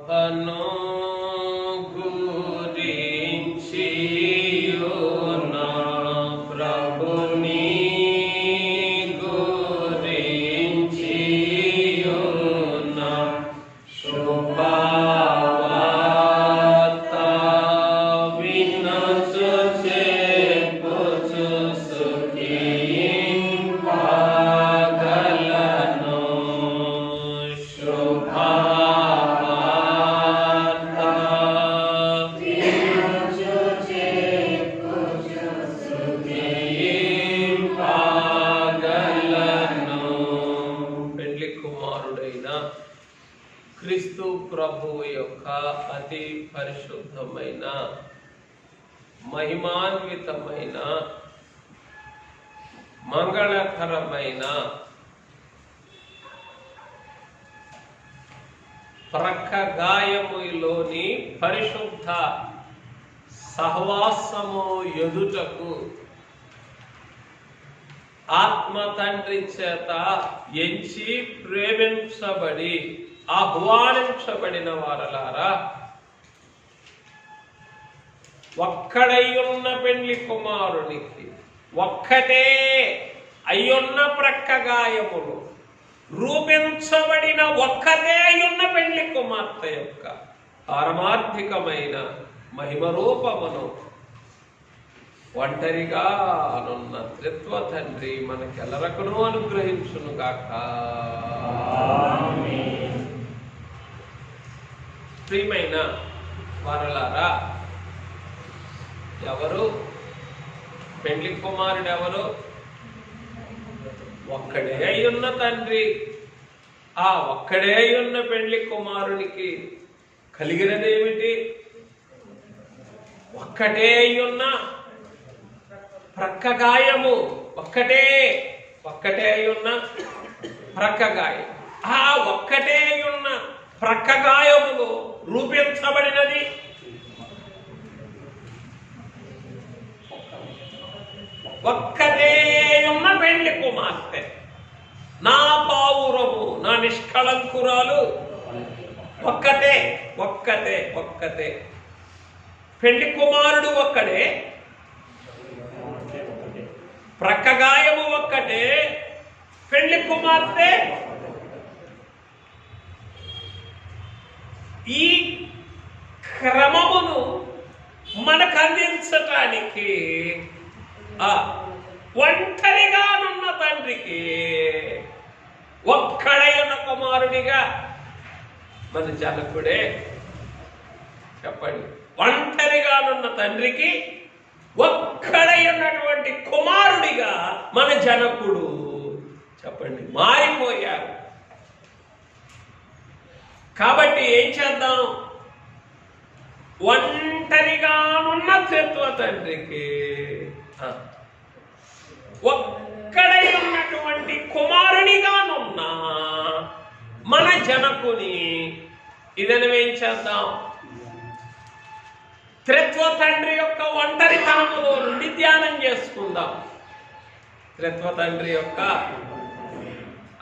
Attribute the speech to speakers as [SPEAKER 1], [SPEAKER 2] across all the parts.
[SPEAKER 1] కృపను గురించి నా ప్రభుని గురించి నా శుభవార్త వినచు చెప్పుచు సుఖింపగలను. పెళ్లి కుమారుడైన క్రీస్తు ప్రభువు యొక్క అతి పరిశుద్ధమైన మహిమాన్వితమైన మంగళకరమైన ప్రక్క గాయములోని పరిశుద్ధ సహవాసము ఎదుటకు ఆత్మ తండ్రి చేత ఎంచి ప్రేమించబడి ఆహ్వానించబడిన వారలారా, ఒక్కడై ఉన్న పెళ్లి కుమారునికి ఒక్కటే అయ్యున్న ప్రక్క గాయములు రూపించబడిన ఒక్కటే అయ్యున్న పెళ్లి కుమార్తె యొక్క పారమార్థికమైన మహిమ రూపమును ఒంటరిగా అనున్న త్రిత్వ తండ్రి మనకెల్లరకును అనుగ్రహించునుగాక. ప్రియమైన వారలారా, ఎవరు పెళ్లి కుమారుడు? ఎవరు? ఒక్కడే అయ్యున్న తండ్రి. ఆ ఒక్కడే అయ్యున్న పెళ్లి కుమారునికి కలిగినదేమిటి? ఒక్కటే అయ్యున్న ప్రక్క గాయము. ఒక్కటే అయ్యున్న ప్రక్క గాయం. ఆ ఒక్కటే అయ్యున్న ప్రక్క గాయములు రూపించబడినది ఒక్కటే ఉన్న పెళ్లి కుమార్తె, నా పావురము, నా నిష్కళంకురాలు. ఒక్కతే. పెళ్లి కుమారుడు ఒక్కడే, ప్రక్క గాయము ఒక్కటే, పెళ్లి కుమార్తె. ఈ క్రమమును మనకు అందించటానికి ఒంటరిగానున్న తండ్రికి ఒక్కడైన కుమారుడిగా మన జనకుడే. చెప్పండి, ఒంటరిగానున్న తండ్రికి ఒక్కడై ఉన్నటువంటి కుమారుడిగా మన జనకుడు. చెప్పండి, మారిపోయారు. కాబట్టి ఏం చేద్దాం? ఒంటరిగానున్న త్రిత్వ తండ్రికి ఒక్కడై ఉన్నటువంటి కుమారునిగానున్న మన జనకుని ఇదనమేం చేద్దాం? త్రిత్వ తండ్రి యొక్క ఒంటరితనములో నుండి ధ్యానం చేసుకుందాం. త్రిత్వ తండ్రి యొక్క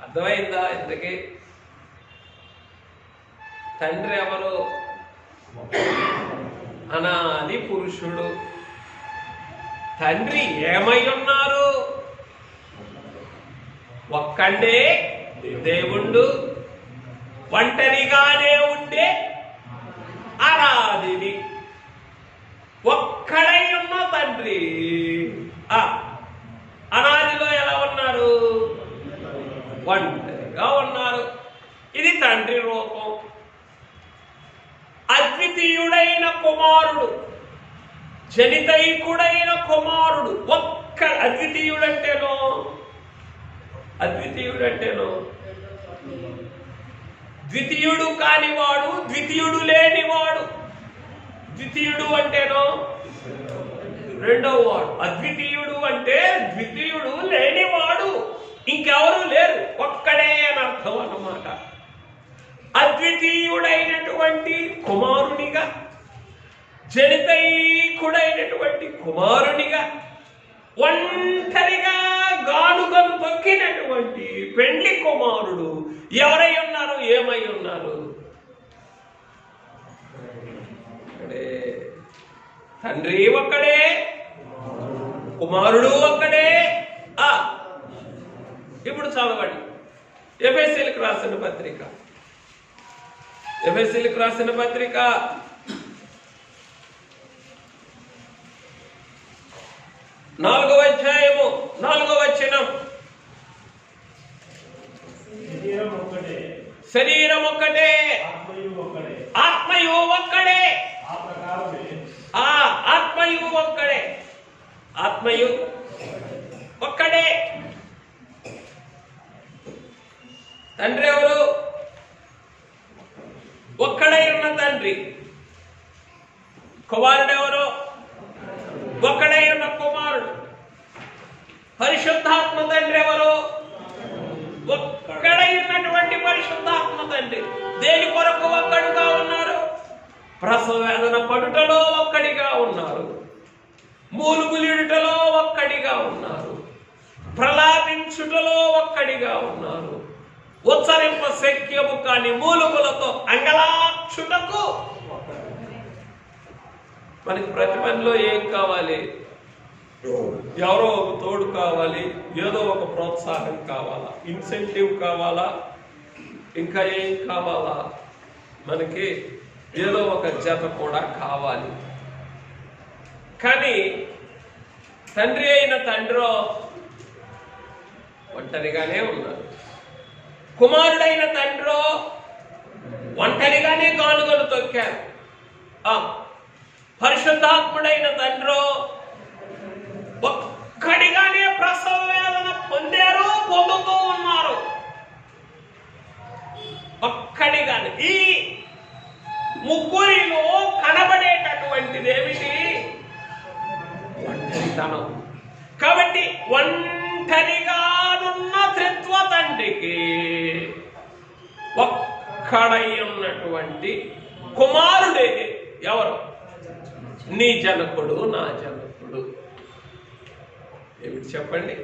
[SPEAKER 1] అర్థమైందా? ఇంతకీ తండ్రి ఎవరు? అనాది పురుషుడు. తండ్రి ఏమై ఉన్నారు? ఒక్కడే దేవుడు, ఒంటరిగానే ఉండే అనాదిని. ఒక్కడై ఉన్న తండ్రి అనాదిలో ఎలా ఉన్నారు? ఒంటరిగా ఉన్నారు. ఇది తండ్రి రూపం. అద్వితీయుడైన కుమారుడు, జనితైకుడైన కుమారుడు. అద్వితీయుడంటేనో ద్వితీయుడు కానివాడు, ద్వితీయుడు లేనివాడు. ద్వితీయుడు అంటేనో రెండవ వాడు. అద్వితీయుడు అంటే ద్వితీయుడు లేనివాడు, ఇంకెవరు లేరు, ఒక్కడే అని అర్థం అన్నమాట. అద్వితీయుడైనటువంటి కుమారునిగా, జనితైకుడైనటువంటి కుమారునిగా, ఒంటరిగా గానుగం తొక్కినటువంటి పెండ్లి కుమారుడు ఎవరై ఉన్నారు? ఏమై ఉన్నారు? తండ్రి ఒక్కడే, కుమారుడు ఒక్కడే. ఇప్పుడు చదవండి ఎఫెసీయులకు రాసిన పత్రిక, ఎఫెసీయులకు రాసిన పత్రిక 4వ అధ్యాయము 4వ వచనం. శరీరం ఒక్కటే, ఆత్మయు ఒక్కడే. ఆత్మయు ఒక్కడే, ఆత్మయు ఒక్కడే. తండ్రి ఎవరు? ఒక్కడై ఉన్న తండ్రి. కుమారుడు ఎవరు? ఒక్కడై ఉన్న కుమారుడు. పరిశుద్ధాత్మ తండ్రి ఎవరు? ఒక్కడై ఉన్నటువంటి పరిశుద్ధాత్మ తండ్రి. దేని కొరకు ఒక్కడుగా ఉన్నారు? ప్రసవ వేదన పడుటలో ఒక్కడిగా ఉన్నారు, మూలుగులిడుటలో ఒక్కడిగా ఉన్నారు, ప్రలాపించుటలో ఒక్కడిగా ఉన్నారు, ఉచ్చరింప శక్యము కాని మూలుగులతో అంగలాక్షుటకు. మనకి ప్రతి పనిలో ఏం కావాలి? ఎవరో ఒక తోడు కావాలి, ఏదో ఒక ప్రోత్సాహం కావాలా, ఇన్సెంటివ్ కావాలా, ఇంకా ఏం కావాలా? మనకి ఏదో ఒక జత కూడా కావాలి. కానీ తండ్రి అయిన తండ్రో ఒంటరిగానే ఉన్నారు, కుమారుడైన తండ్రో ఒంటరిగానే గానుగలు తొక్కారు, పరిశుద్ధాత్ముడైన తండ్రో ఒక్కడిగానే ప్రసవ వేదన పొందారు, పొందుతూ ఉన్నారు. ఒక్కడిగానే. ఈ ముగ్గురిలో కనబడేటటువంటిది ఏమిటి? ఒంటరితనం. కాబట్టి ఒంటరిగానున్న త్రిత్వ తండ్రికి ఒక్కడై ఉన్నటువంటి కుమారుడే ఎవరు? నీ జనకుడు, నా జనకుడు. ఏమిటి చెప్పండి?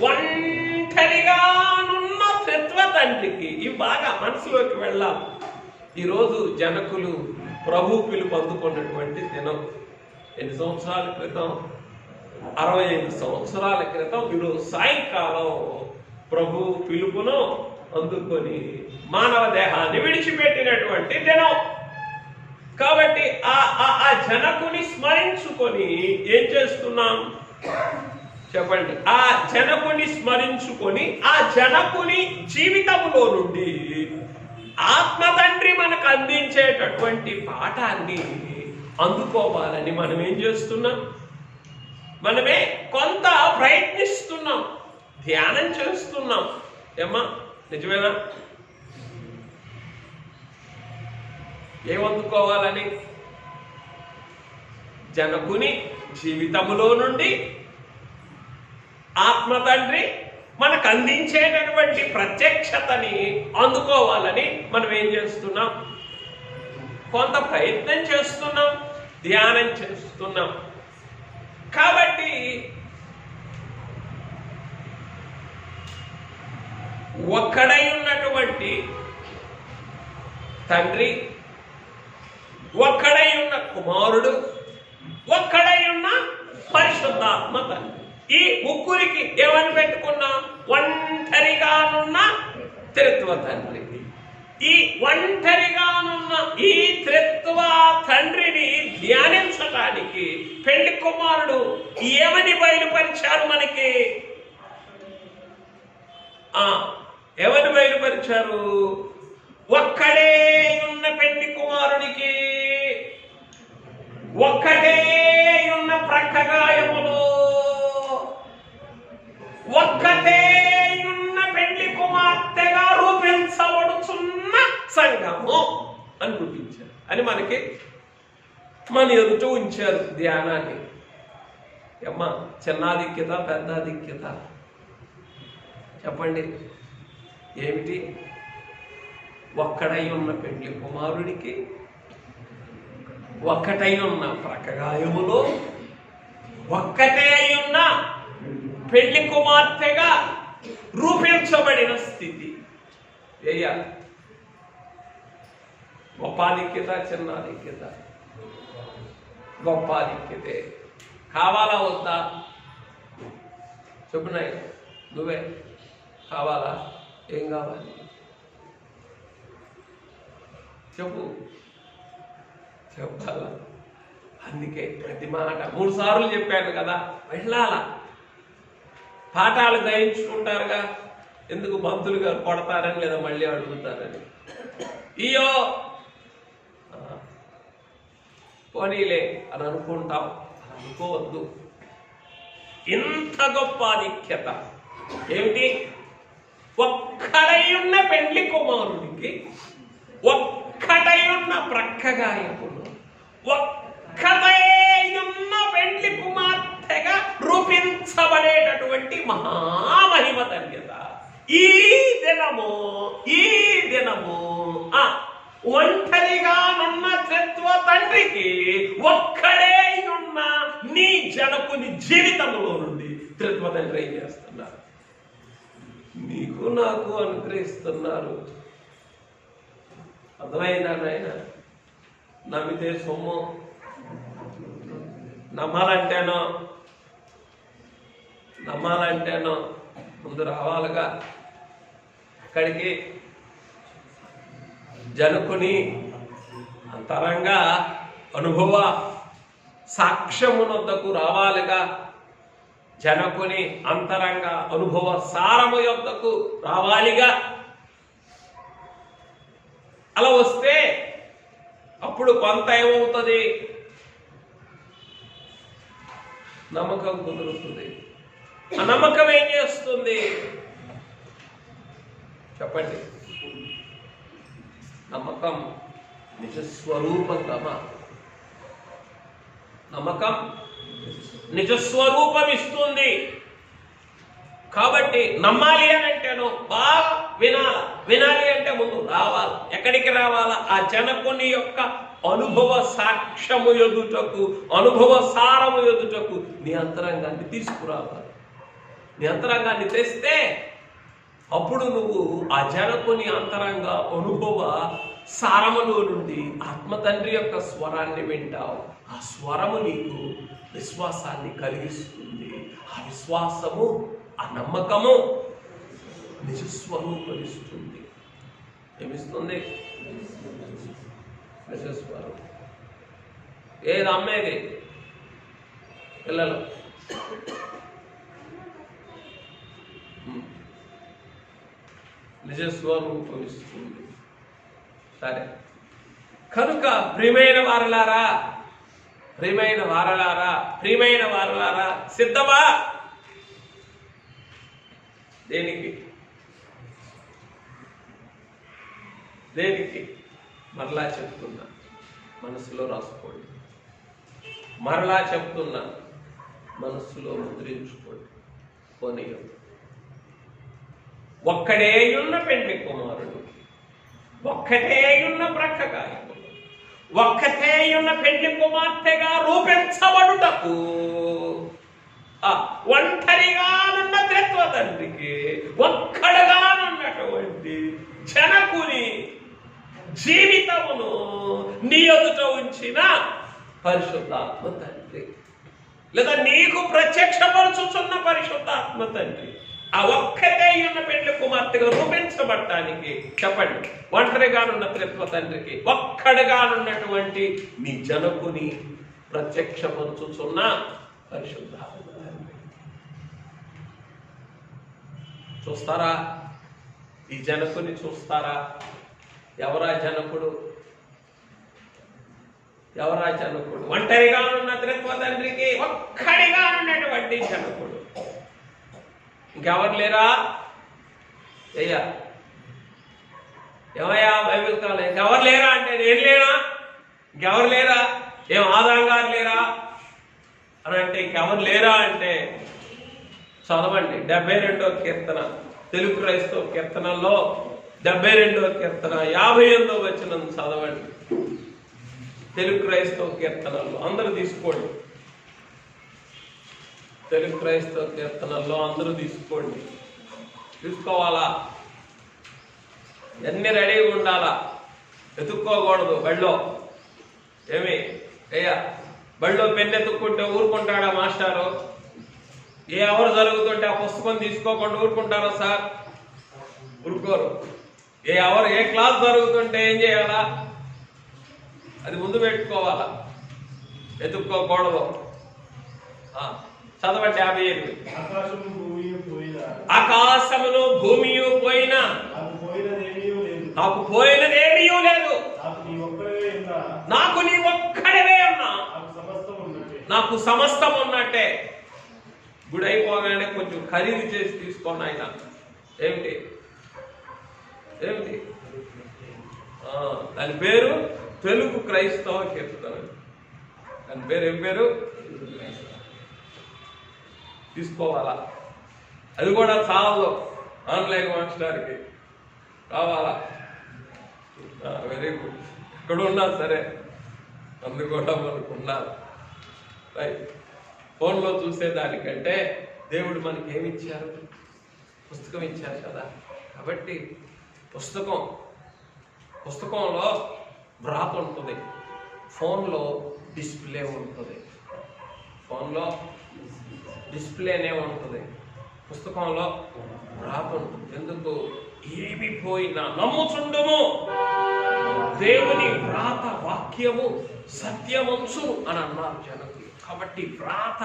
[SPEAKER 1] ఒంటరిగానున్న త్రిత్వ తండ్రికి. ఇవి బాగా మనసులోకి వెళ్ళాలి. ఈరోజు జనకులు ప్రభు పిలుపు అందుకున్నటువంటి దినం. ఎన్ని సంవత్సరాల క్రితం? 65 సంవత్సరాల క్రితం వీరు సాయంకాలం ప్రభు పిలుపును అందుకొని మానవ దేహాన్ని విడిచిపెట్టినటువంటి దినం. కాబట్టి ఆ జనకుని స్మరించుకొని ఏం చేస్తున్నాం చెప్పండి? ఆ జనకుని స్మరించుకొని ఆ జనకుని జీవితంలో నుండి ఆత్మ తండ్రి మనకు అందించేటటువంటి పాఠాన్ని అందుకోవాలని మనం ఏం చేస్తున్నాం? మనమే కొంత ప్రయత్నిస్తున్నాం, ధ్యానం చేస్తున్నాం. ఏమ్మా, నిజమేనా? ఏమందుకోవాలని? జనకుని జీవితములో నుండి ఆత్మ తండ్రి మనకు అందించేటటువంటి ప్రత్యక్షతని అందుకోవాలని మనం ఏం చేస్తున్నాం? కొంత ప్రయత్నం చేస్తున్నాం, ధ్యానం చేస్తున్నాం. కాబట్టి ఒక్కడై ఉన్నటువంటి తండ్రి, ఒక్కడై ఉన్న కుమారుడు, ఒక్కడై ఉన్న పరిశుద్ధాత్మ తండ్రి. ఈ ముగ్గురికి ఏమని పెట్టుకున్నాం? ఒంటరిగానున్న త్రిత్వ తండ్రి. ఈ ఒంటరిగానున్న ఈ త్రిత్వ తండ్రిని ధ్యానించడానికి పెళ్లి కుమారుడు ఏమని బయలుపరిచారు మనకి? ఎవరు బయలుపరిచారు? ఒక్కడే ఉన్న పెళ్లి కుమారుడికి ఒక్కటే ఉన్న ప్రక్కగాయములు, ఒక్కటే ఉన్న పెళ్లి కుమార్తెగా రూపించబడుతున్న సంఘము అని చూపించారు. అని మనకి మన ఎదుట ఉంచారు ధ్యానాన్ని. అమ్మా, చిన్నాధిక్యత, పెద్దాధిక్యత చెప్పండి ఏమిటి? ఒక్కడై ఉన్న పెళ్లి కుమారుడికి ఒక్కటై ఉన్న ప్రక్కగాయములో ఒక్కటే ఉన్న పెళ్లి కుమార్తెగా రూపించబడిన స్థితి. వేయాలి. గొప్పాధిక్యత, చిన్నాధిక్యత. గొప్ప ఆధిక్యతే. కావాలా వద్దా చెప్పున్నాయి, నువ్వే కావాలా? ఏం కావాలి చెప్పు, చెప్పాలా? అందుకే ప్రతి మాట 3 సార్లు చెప్పాను కదా, వెళ్ళాలా. పాఠాలు గ్రహించుకుంటారుగా, ఎందుకు పంతులు గారు కొడతారని లేదా మళ్ళీ అడుగుతారని. ఇయో పోనీలే అని అనుకుంటాం, అనుకోవద్దు. ఇంత గొప్ప ఆధిక్యత ఏమిటి? ఒక్కడై ఉన్న పెండ్లి కుమారుడికి ఒక్కడై ఉన్న ప్రక్కగాయకుడు ఒక్కడై ఉన్న పెండ్లి కుమార్తెగా రూపించబడేటటువంటి మహామహిమ ధన్యత. ఈ దినము ఒంటరిగా నున్న త్రిత్వ తండ్రికి ఒక్కడే ఉన్న నీ జనకుని జీవితంలో నుండి త్రిత్వ తండ్రి ఏం చేస్తున్నారు? నీకు నాకు అనుగ్రహిస్తున్నారు. అర్థమైందా నాయన? నమ్మితే సొమ్ము, నమ్మాలంటేనో ముందు రావాలిగా అక్కడికి. జనకుని అంతరంగా అనుభవ సాక్ష్యమునొద్దకు రావాలిగా. జనకుని అంతరంగ అనుభవ సారము యొద్దకు రావాలిగా. అలా వస్తే అప్పుడు కొంత ఏమవుతుంది? నమ్మకం కుదురుతుంది. ఆ నమ్మకం ఏం చేస్తుంది చెప్పండి? నమ్మకం నిజస్వరూపంగా, నమ్మకం నిజస్వరూపం ఇస్తుంది. కాబట్టి నమ్మాలి అని అంటేను బాగా వినాలి అంటే ముందు రావాలి. ఎక్కడికి రావాలా? ఆ జనకుని యొక్క అనుభవ సాక్ష్యము ఎదుటకు, అనుభవ సారము ఎదుటకు నీ అంతరంగాన్ని తీసుకురావాలి. నీ అంతరంగాన్ని తెస్తే అప్పుడు నువ్వు ఆ జనకుని అంతరంగ అనుభవ సారములో నుండి ఆత్మతండ్రి యొక్క స్వరాన్ని వింటావు. ఆ స్వరము నీకు విశ్వాసాన్ని కలిగిస్తుంది. ఆ విశ్వాసము, ఆ నమ్మకము నిజస్వరూపమిస్తుంది. ఏమిస్తుంది? నిజస్వరం. ఏది అమ్మేది? పిల్లలు నిజస్వరూపమిస్తుంది. సరే, కనుక ప్రియమైన వారలారా సిద్ధమా? దేనికి? మరలా చెప్తున్నా, మనసులో రాసుకోండి. మరలా చెప్తున్నా, మనస్సులో ముద్రించుకోండి. పోనీయం. ఒక్కడే ఉన్న పెండ్లి కుమారుడు, ఒక్కటే ఉన్న ప్రక్కగాయకుడు, ఒక్కటే ఉన్న పెండ్లి కుమార్తెగా రూపించబడుటకు ఒంటరిగానున్న త్రిత్వ తండ్రికి ఒక్కడుగానున్నటువంటి జనకుని జీవితమును నీ ఎదుట ఉంచిన పరిశుద్ధాత్మ తండ్రి, లేదా నీకు ప్రత్యక్షపరుచుచున్న పరిశుద్ధాత్మ తండ్రి ఆ ఒక్కటే ఉన్న పెండ్లి కుమార్తెగా రూపించబడటానికి చెప్పండి. ఒంటరిగానున్న త్రిత్వ తండ్రికి ఒక్కడుగానున్నటువంటి నీ జనకుని ప్రత్యక్షపరుచుచున్న పరిశుద్ధాత్మ తండ్రి. చూస్తారా? ఈ జనకుని చూస్తారా? ఎవరా జనకుడు? ఒంటరిగానున్న త్రిత్వ తండ్రికి ఒక్కడిగా ఉన్నటువంటి జనకుడు. ఇంకెవరు లేరా? ఏమయ్యా బైబిల్ కాలే, ఇంకెవరు లేరా అంటే నేను లేనా? ఇంకెవరు లేరా? ఏం ఆదాం గారు లేరా అని అంటే ఇంకెవరు లేరా అంటే చదవండి. 72వ కీర్తన, తెలుగు క్రైస్తవ కీర్తనలో 72వ కీర్తన 58వ వచనం చదవండి. తెలుగు క్రైస్తవ కీర్తనల్లో అందరూ తీసుకోండి. తెలుగు క్రైస్తవ కీర్తనల్లో అందరూ తీసుకోండి. చూసుకోవాలా? అన్ని రెడీగా ఉండాలా? వెతుక్కోకూడదు బడిలో. ఏమి బళ్ళో పెన్నెత్తుక్కుంటే ఊరుకుంటాడా మాస్టారు? ఏ అవరు జరుగుతుంటే ఆ పుస్తకం తీసుకోకుండా ఊరుకుంటారా సార్? ఊరుకోరు. ఏ క్లాస్ జరుగుతుంటే ఏం చేయాలా? అది ముందు పెట్టుకోవాలా, ఎత్తుక్కోకూడదు. చదవండి 58. ఆకాశమును భూమియు పోయినా నాకు పోయినదేమీ లేదు. నాకు నీ ఒక్కడవే ఉన్నా. నాకు సమస్తం ఉన్నట్టే. గుడి అయిపోగానే కొంచెం ఖరీదు చేసి తీసుకోండి ఆయన. ఏమిటి ఏమిటి దాని పేరు? తెలుగు క్రైస్తవ కీర్తన. దాని పేరు ఏం పేరు? తీసుకోవాలా? అది కూడా చాలదు, ఆన్లైన్ మాస్టర్కి కావాలా? Very good. ఇక్కడ ఉన్నా సరే, అందు కూడా మనకు ఉండాలి. రైట్. ఫోన్లో చూసేదానికంటే దేవుడు మనకి ఏమిచ్చారు? పుస్తకం ఇచ్చారు కదా. కాబట్టి పుస్తకంలో వ్రాత ఉంటుంది, ఫోన్లో డిస్ప్లే ఉంటుంది. ఫోన్లో డిస్ప్లేనే ఉంటుంది, పుస్తకంలో వ్రాత ఉంటుంది. ఎందుకు? ఏమి పోయినా నమ్ముచుండుము దేవుని వ్రాత వాక్యము సత్యవంశు అని అన్నారు జనకులు. కాబట్టి వ్రాత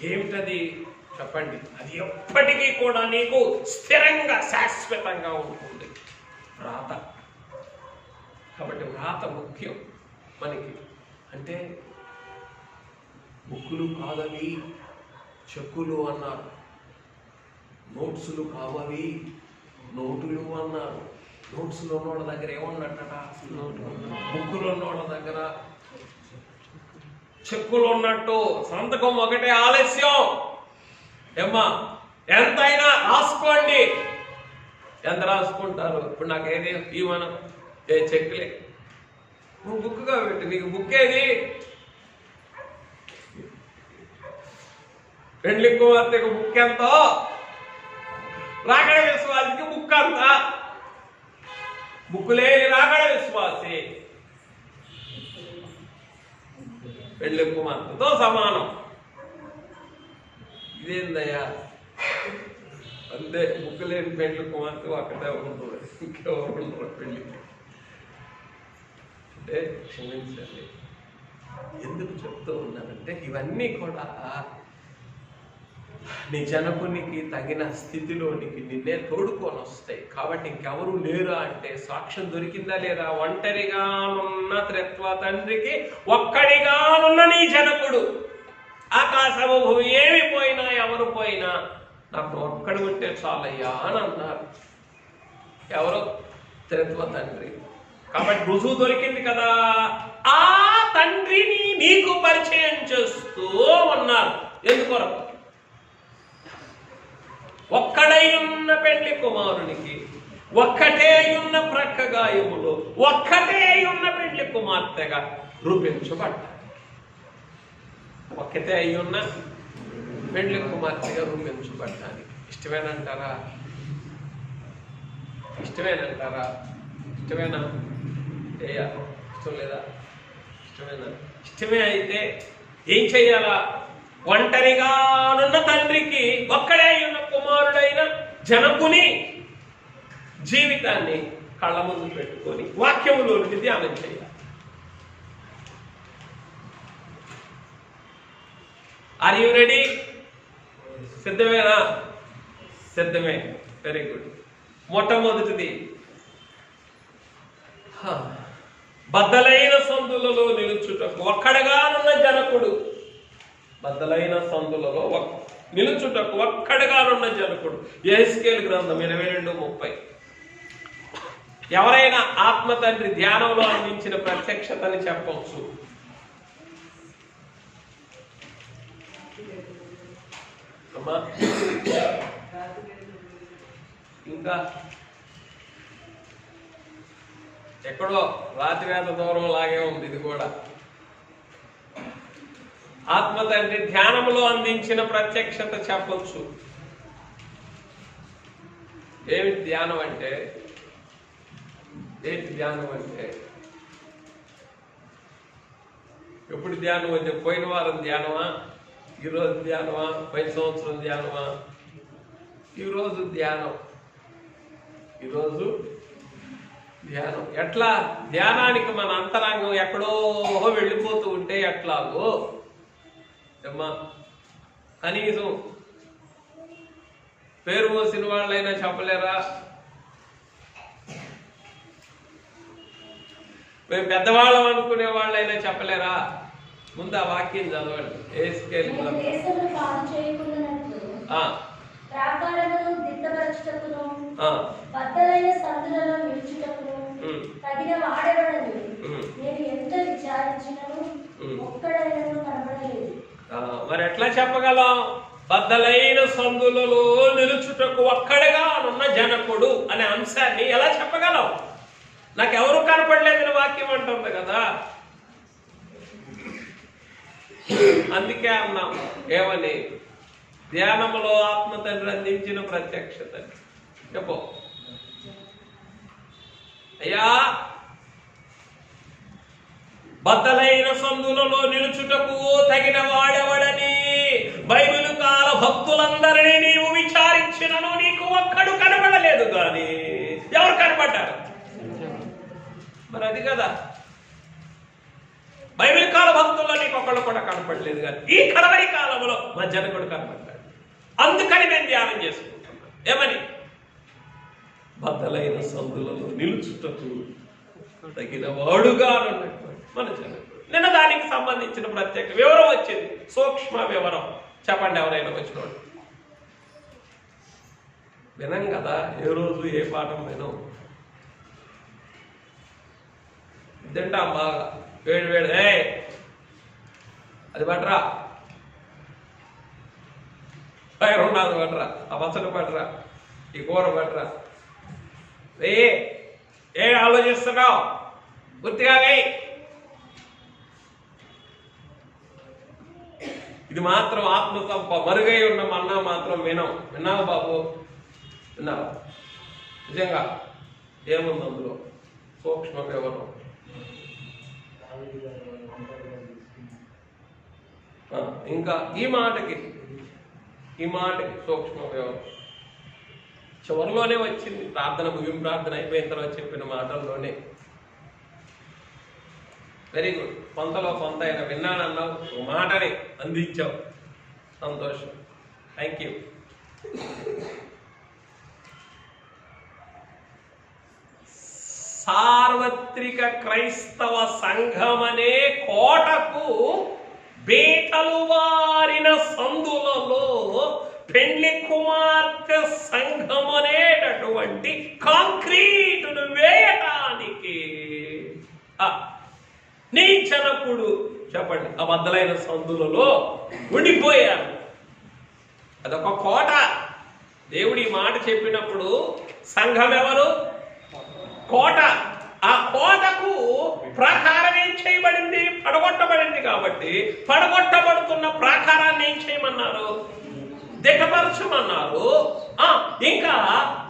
[SPEAKER 1] ఏమిటది చెప్పండి? అది ఎప్పటికీ కూడా నీకు స్థిరంగా శాశ్వతంగా ఉంటుంది వ్రాత. కాబట్టి వ్రాత ముఖ్యం మనకి. అంటే బుక్కులు కాదవి, చెక్కులు అన్నారు. నోట్సులు కావవి, నోటులు అన్నారు. నోట్సులు ఉన్నోళ్ళ దగ్గర ఏమున్నట్టట? బుక్కులు ఉన్నోళ్ళ దగ్గర చెక్కులు ఉన్నట్టు. సంతకం ఒకటే ఆలస్యం. ఏమ్మా, ఎంతైనా రాసుకోండి. ఎంత రాసుకుంటారు? ఇప్పుడు నాకు ఏది ఇవ్వను, ఏ చెక్కులే. నువ్వు బుక్గా పెట్టి, నీకు బుక్ ఏది? పెండ్లి కుమార్తెకు బుక్ ఎంతో, రాగడ విశ్వాసికి బుక్ అంత. బుక్ లేని రాగడ విశ్వాసి పెండ్లి కుమార్తెతో సమానం. ఇదేందయ్యా? అంతే, బుక్ లేని పెండ్లి కుమార్తె ఒక్కటే ఉంటుంది, ఇంకెవరు ఉండరు పెళ్లికి. అంటే క్షమించండి, ఎందుకు చెప్తూ ఉన్నానంటే ఇవన్నీ కూడా నీ జనకునికి తగిన స్థితిలోనికి నిన్నే తోడుకొని వస్తాయి. కాబట్టి ఇంకెవరు లేరా అంటే సాక్ష్యం దొరికిందా లేదా? ఒంటరిగానున్న త్రిత్వ తండ్రికి ఒక్కడిగానున్న నీ జనకుడు. ఆకాశము భూమి ఏమి పోయినా ఎవరు పోయినా నాకు ఒక్కడు ఉంటే చాలయ్యా అని అన్నారు. ఎవరు? త్రిత్వ తండ్రి. కాబట్టి రుజువు దొరికింది కదా. ఆ తండ్రిని నీకు పరిచయం చేస్తూ ఉన్నారు. ఎందుకొరకు? ఒక్కడై ఉన్న పెళ్లి కుమారునికి, ఒక్కటే ఉన్న ప్రక్క గాయములో ఒక్కటే ఉన్న పెళ్లి కుమార్తెగా రూపించబడ్డారు. ఒక్కటే అయ్యున్న పెళ్లి కుమార్తెగా రూపించబడ్డానికి ఇష్టమేనంటారా? ఇష్టమేనంటారా? ఇష్టమేనా? ఇష్టం లేదా? ఇష్టమేనా? ఇష్టమే అయితే ఏం చెయ్యాలా? ఒంటరిగానున్న తండ్రికి ఒక్కడే ఉన్న కుమారుడైన జనకుని జీవితాన్ని కళ్ళ ముందు పెట్టుకొని వాక్యములోని ధ్యానం చేయాలి. Are you ready? సిద్ధమేనా? సిద్ధమే. Very good. మొట్టమొదటిది, బద్దలైన సందులలో నిలుచుటకు ఒక్కడగానున్న జనకుడు. బద్దలైన సందులలో నిలుచుటకు ఒక్కడగానున్న జనకుడు. యెహెజ్కేలు గ్రంథం 22:30. ఎవరైనా ఆత్మ తండ్రి ధ్యానంలో అందించిన ప్రత్యక్షతని చెప్పవచ్చు. ఇంకా ఎక్కడో రాతివేద దూరం లాగే ఉంది ఇది కూడా. ఆత్మ తండ్రి ధ్యానంలో అందించిన ప్రత్యక్షత చెప్పొచ్చు. ఏమిటి ధ్యానం అంటే? ఏంటి ధ్యానం అంటే? ఎప్పుడు ధ్యానం వచ్చే? పోయిన వారం ధ్యానమా, ఈరోజు ధ్యానమా, పోయిన సంవత్సరం ధ్యానమా? ఈరోజు ధ్యానం. ఈరోజు ధ్యానం. ఎట్లా? ధ్యానానికి మన అంతరంగం ఎక్కడో వెళ్ళిపోతూ ఉంటే ఎట్లాగో అమ్మా, కనీసం పేరు మోసిన వాళ్ళైనా చెప్పలేరా? మేము పెద్దవాళ్ళం అనుకునే వాళ్ళైనా చెప్పలేరా? ముందు ఆ వాక్యం చదవండి. మరి ఎట్లా చెప్పగలం? బద్దలైన సందులలో నిలుచుటకు ఒక్కడిగా నున్న జనకుడు అనే అంశాన్ని ఎలా చెప్పగలం? నాకెవరు కనపడలేదని వాక్యం అంటుంది కదా. అందుకే అన్నాం ఏమని? ధ్యానంలో ఆత్మ తండ్రి అందించిన ప్రత్యక్షత. చెప్పు అయ్యా. బద్దలైన సందులలో నిలుచుటకు తగిన వాడెవడని బైబిల్ కాల భక్తులందరినీ నీవు విచారించినను నీకు ఒక్కడు కనపడలేదు. కానీ ఎవరు కనపడ్డారు? మరి అది కదా, బైబిల్ కాల భక్తుల్లో నీకు ఒక్కడు కూడా కనపడలేదు. కానీ ఈ కడవరి కాలంలో మా జనకుడు కనపడ్డాడు. అందుకని నేను ధ్యానం చేసుకుంటున్నాను. ఏమని? బద్దలైన సందులలో నిలుచుటకు తగిన వాడుగా ఉన్నటువంటి మన జనకుడు. నిన్న దానికి సంబంధించిన ప్రత్యేక వివరం వచ్చింది, సూక్ష్మ వివరం. చెప్పండి ఎవరైనా వచ్చినోడు. వినం కదా, ఏ రోజు ఏ పాఠం వినం. తింటాం బాగా వేడి వేడి. అది పట్టరా, పైరు ఉన్నది పట్టరా, ఆ పచ్చడి పట్టరా, ఈ కూర పట్టరా. ఏ ఆలోచిస్తున్నావు? గుర్తుగా వేయి. ఇది మాత్రం ఆత్మసంప మరుగై ఉన్న మన్నా మాత్రం వినం. విన్నావు బాబు? విన్నావు? నిజంగా ఏముంది అందులో? సూక్ష్మ వివరం. ఇంకా ఈ మాటకి సూక్ష్మ వివరం చివరిలోనే వచ్చింది. ప్రార్థన ముగింపు ప్రార్థన అయిపోయిన తర్వాత చెప్పిన మాటల్లోనే. Very good. కొంతలో కొంత అయినా విన్నానన్నావు, ఒక మాటని అందించావు. సంతోషం. Thank you. సార్వత్రిక క్రైస్తవ సంఘమనే కోటకు బీటలు వారిన సందులలో పెండ్లి కుమార్తె సంఘం అనేటటువంటి కాంక్రీటును వేయటానికి నీ జనకుడు చెప్పండి ఆ బద్దలైన సందులలో ఉండిపోయారు. అదొక కోట. దేవుడి మాట చెప్పినప్పుడు సంఘం ఎవరు? కోట. ఆ కోటకు ప్రాకారం ఏం చేయబడింది? పడగొట్టబడింది. కాబట్టి పడగొట్టబడుతున్న ప్రాకారాన్ని ఏం చేయమన్నారు? దిట్టపరచమన్నారు. ఇంకా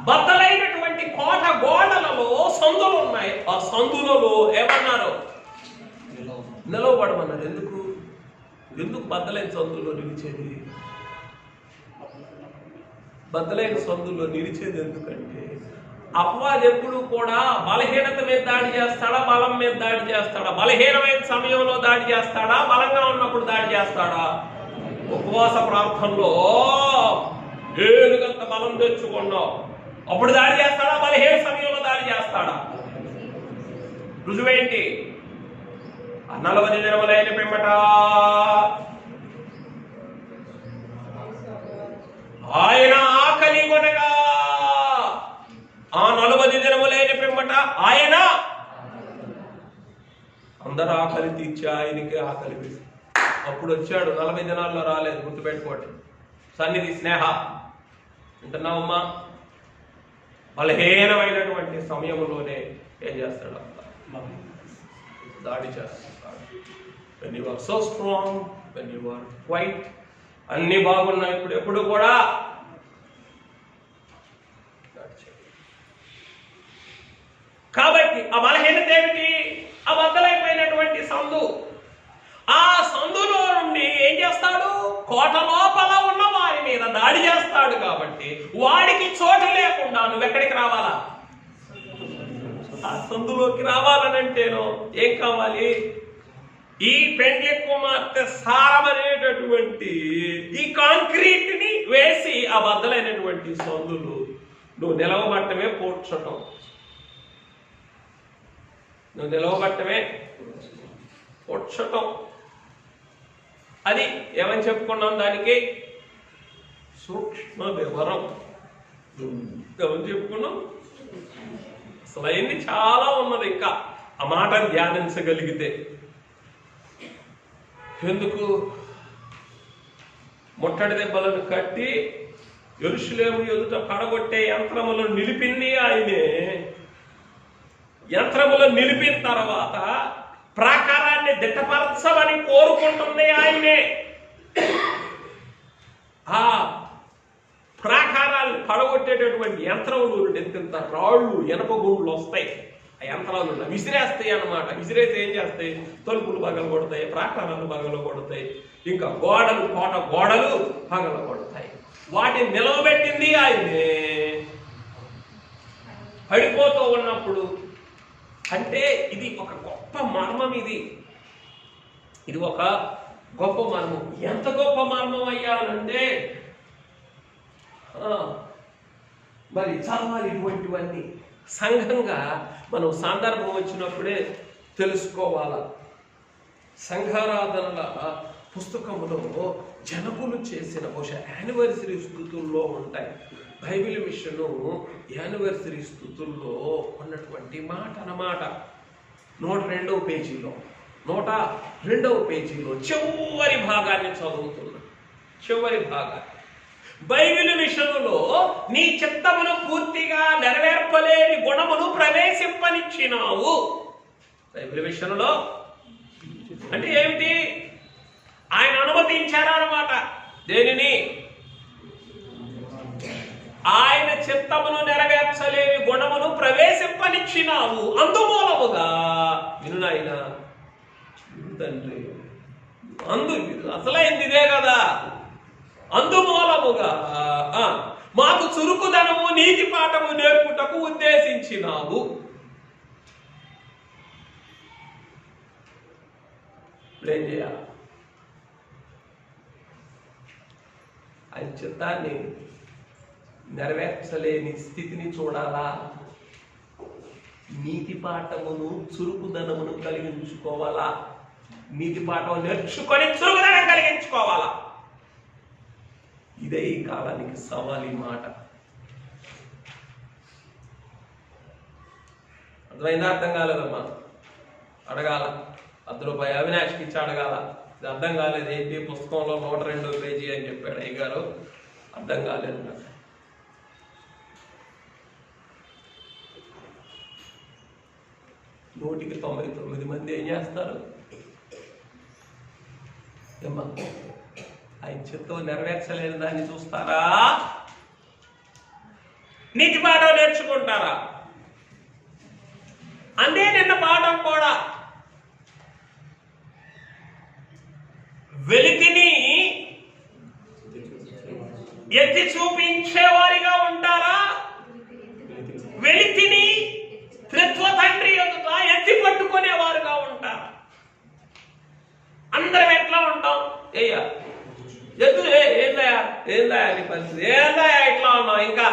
[SPEAKER 1] బద్దలైనటువంటి కోట గోడలలో సందులు ఉన్నాయి. ఆ సందులలో ఏమన్నారు? నిలవబడమన్నారు. ఎందుకు బద్దలైన సందుల్లో నిలిచేది? బద్దలైన సందుల్లో నిలిచేది ఎందుకంటే అపవాది ఎప్పుడు కూడా బలహీనత మీద దాడి చేస్తాడా, బలం మీద దాడి చేస్తాడా? బలహీనమైన సమయంలో దాడి చేస్తాడా, బలంగా ఉన్నప్పుడు దాడి చేస్తాడా? ఉపవాస ప్రార్థనలో ఏలుగంత బలం తెచ్చుకున్నావు, అప్పుడు దాడి చేస్తాడా? బలహీన సమయంలో దాడి చేస్తాడా? రుజువేంటి? 40 దినములైన పిమ్మట ఆయన ఆకలి కొనగా, ఆ 40 దినములైన పిమ్మట ఆయన అందరూ ఆకలి తీర్చి ఆయనకి ఆకలి వేసి అప్పుడు వచ్చాడు. 40 దినాల్లో రాలేదు. గుర్తుపెట్టుకోండి. సన్నిధి స్నేహ వింటున్నావమ్మా? బలహీనమైనటువంటి సమయంలోనే ఏం చేస్తాడు? దాడి చేస్తాడు. when you are so strong, when you are quiet, అన్ని బాగున్నాయి. ఇప్పుడు ఎప్పుడు కూడా కాబట్టి ఆ బలహీనత ఏమిటి? ఆ బద్దలైపోయినటువంటి సందు. ఆ చేస్తాడు? కోట లోపల ఉన్న వారి మీద దాడి చేస్తాడు. కాబట్టి వాడికి చోటు లేకుండా నువ్వెక్కడికి రావాలా? ఆ సందులోకి రావాలనంటేనో ఏం కావాలి? ఈ పెండ్లి కుమార్తె సారమనేటటువంటి ఈ కాంక్రీట్ ని వేసి ఆ బద్దలైనటువంటి సందులు నువ్వు నిలవబట్టమే పూడ్చటం. నువ్వు నిలవబట్టమే పూడ్చటం. అది ఏమని చెప్పుకున్నాం? దానికి సూక్ష్మ వివరం ఏమని చెప్పుకున్నాం? అసలు అయింది చాలా ఉన్నది. ఇంకా ఆ మాటను ధ్యానించగలిగితే ఎందుకు ముట్టడి దెబ్బలను కట్టి యెరూషలేము ఎదుట పడగొట్టే యంత్రములను నిలిపింది ఆయనే. యంత్రములను నిలిపిన తర్వాత ప్రాకారాన్ని దిట్టపరచమని కోరుకుంటుంది ఆయనే. ఆ ప్రాకారాన్ని పడగొట్టేటటువంటి యంత్రములు ఎంత రాళ్ళు ఎనపగుండ్లు వస్తాయి. ఆ యంత్రాలు విసిరేస్తాయి అన్నమాట. విసిరేసి ఏం చేస్తాయి? తలుపులు పగలు కొడతాయి, ప్రాకారాలు పగలు కొడతాయి, ఇంకా గోడలు, కోట గోడలు పగలు కొడతాయి. వాటిని నిలవబెట్టింది ఆయనే. పడిపోతూ ఉన్నప్పుడు అంటే ఇది ఒక గొప్ప మర్మం. ఇది ఒక గొప్ప మర్మం. ఎంత గొప్ప మర్మం అయ్యానంటే మరి చదవాలి ఇటువంటివన్నీ. సంఘంగా మనం సందర్భం వచ్చినప్పుడే తెలుసుకోవాలా. సంఘారాధనల పుస్తకంలో జనకులు చేసిన బహుశా యానివర్సరీ స్థుతుల్లో ఉంటాయి. బైబిల్ మిషను యానివర్సరీ స్థుతుల్లో ఉన్నటువంటి మాట అన్నమాట. 102వ పేజీలో 102వ పేజీలో చివరి భాగాన్ని చదువుతున్నా. చివరి భాగాన్ని బైబిల్ విషయంలో నీ చిత్తమును పూర్తిగా నెరవేర్పలేని గుణమును ప్రవేశింపనిచ్చినావు. బైబిల్ విషయంలో అంటే ఏమిటి? ఆయన అనుమతించారన్నమాట. దేనిని? ఆయన చిత్తమును నెరవేర్చలేని గుణమును ప్రవేశింపనిచ్చినావు. అందుమూలముగా వినునాయన తండ్రి, అసలైంది ఇదే కదా. అందుమూలముగా మాకు చురుకుదనము నీతి పాఠము నేర్పుటకు ఉద్దేశించినావు. ఏం చేయాలి? ఆయన చిత్తాన్ని నెరవేర్చలేని స్థితిని చూడాలా? నీతి పాఠమును చురుకుదనమును కలిగించుకోవాలా? నీతి పాఠం నేర్చుకొని చురుకుదనం కలిగించుకోవాలా? ఇదే ఈ కాలానికి సవాల్. ఈ మాట అర్థమైందా? అర్థం కాలేదమ్మా? అడగాల. ₹10 అవినాష్కి ఇచ్చి అడగాల. ఇది అర్థం కాలేదు. ఏంటి పుస్తకంలో 102వ పేజీ అని చెప్పాడు అయ్యగారు. అర్థం కాలేదు నాకు. నూటికి 99 మంది ఏం చేస్తారు? ఏమ్మా, ఆయన చిత్తం నెరవేర్చలేని దాన్ని చూస్తారా? నీతి పాఠం నేర్చుకుంటారా? అందే నిన్న పాఠం కూడా వెలితిని ఎత్తి చూపించేవారిగా ఉంటారా? వెలితిని త్రిత్వ తండ్రి ఎదుట ఎత్తి పట్టుకునేవారుగా ఉంటారా? అందరం ఎట్లా ఉంటాం? ఎదురు ఏందా అని పరిస్థితి, ఏందా ఇట్లా ఉన్నావు, ఇంకా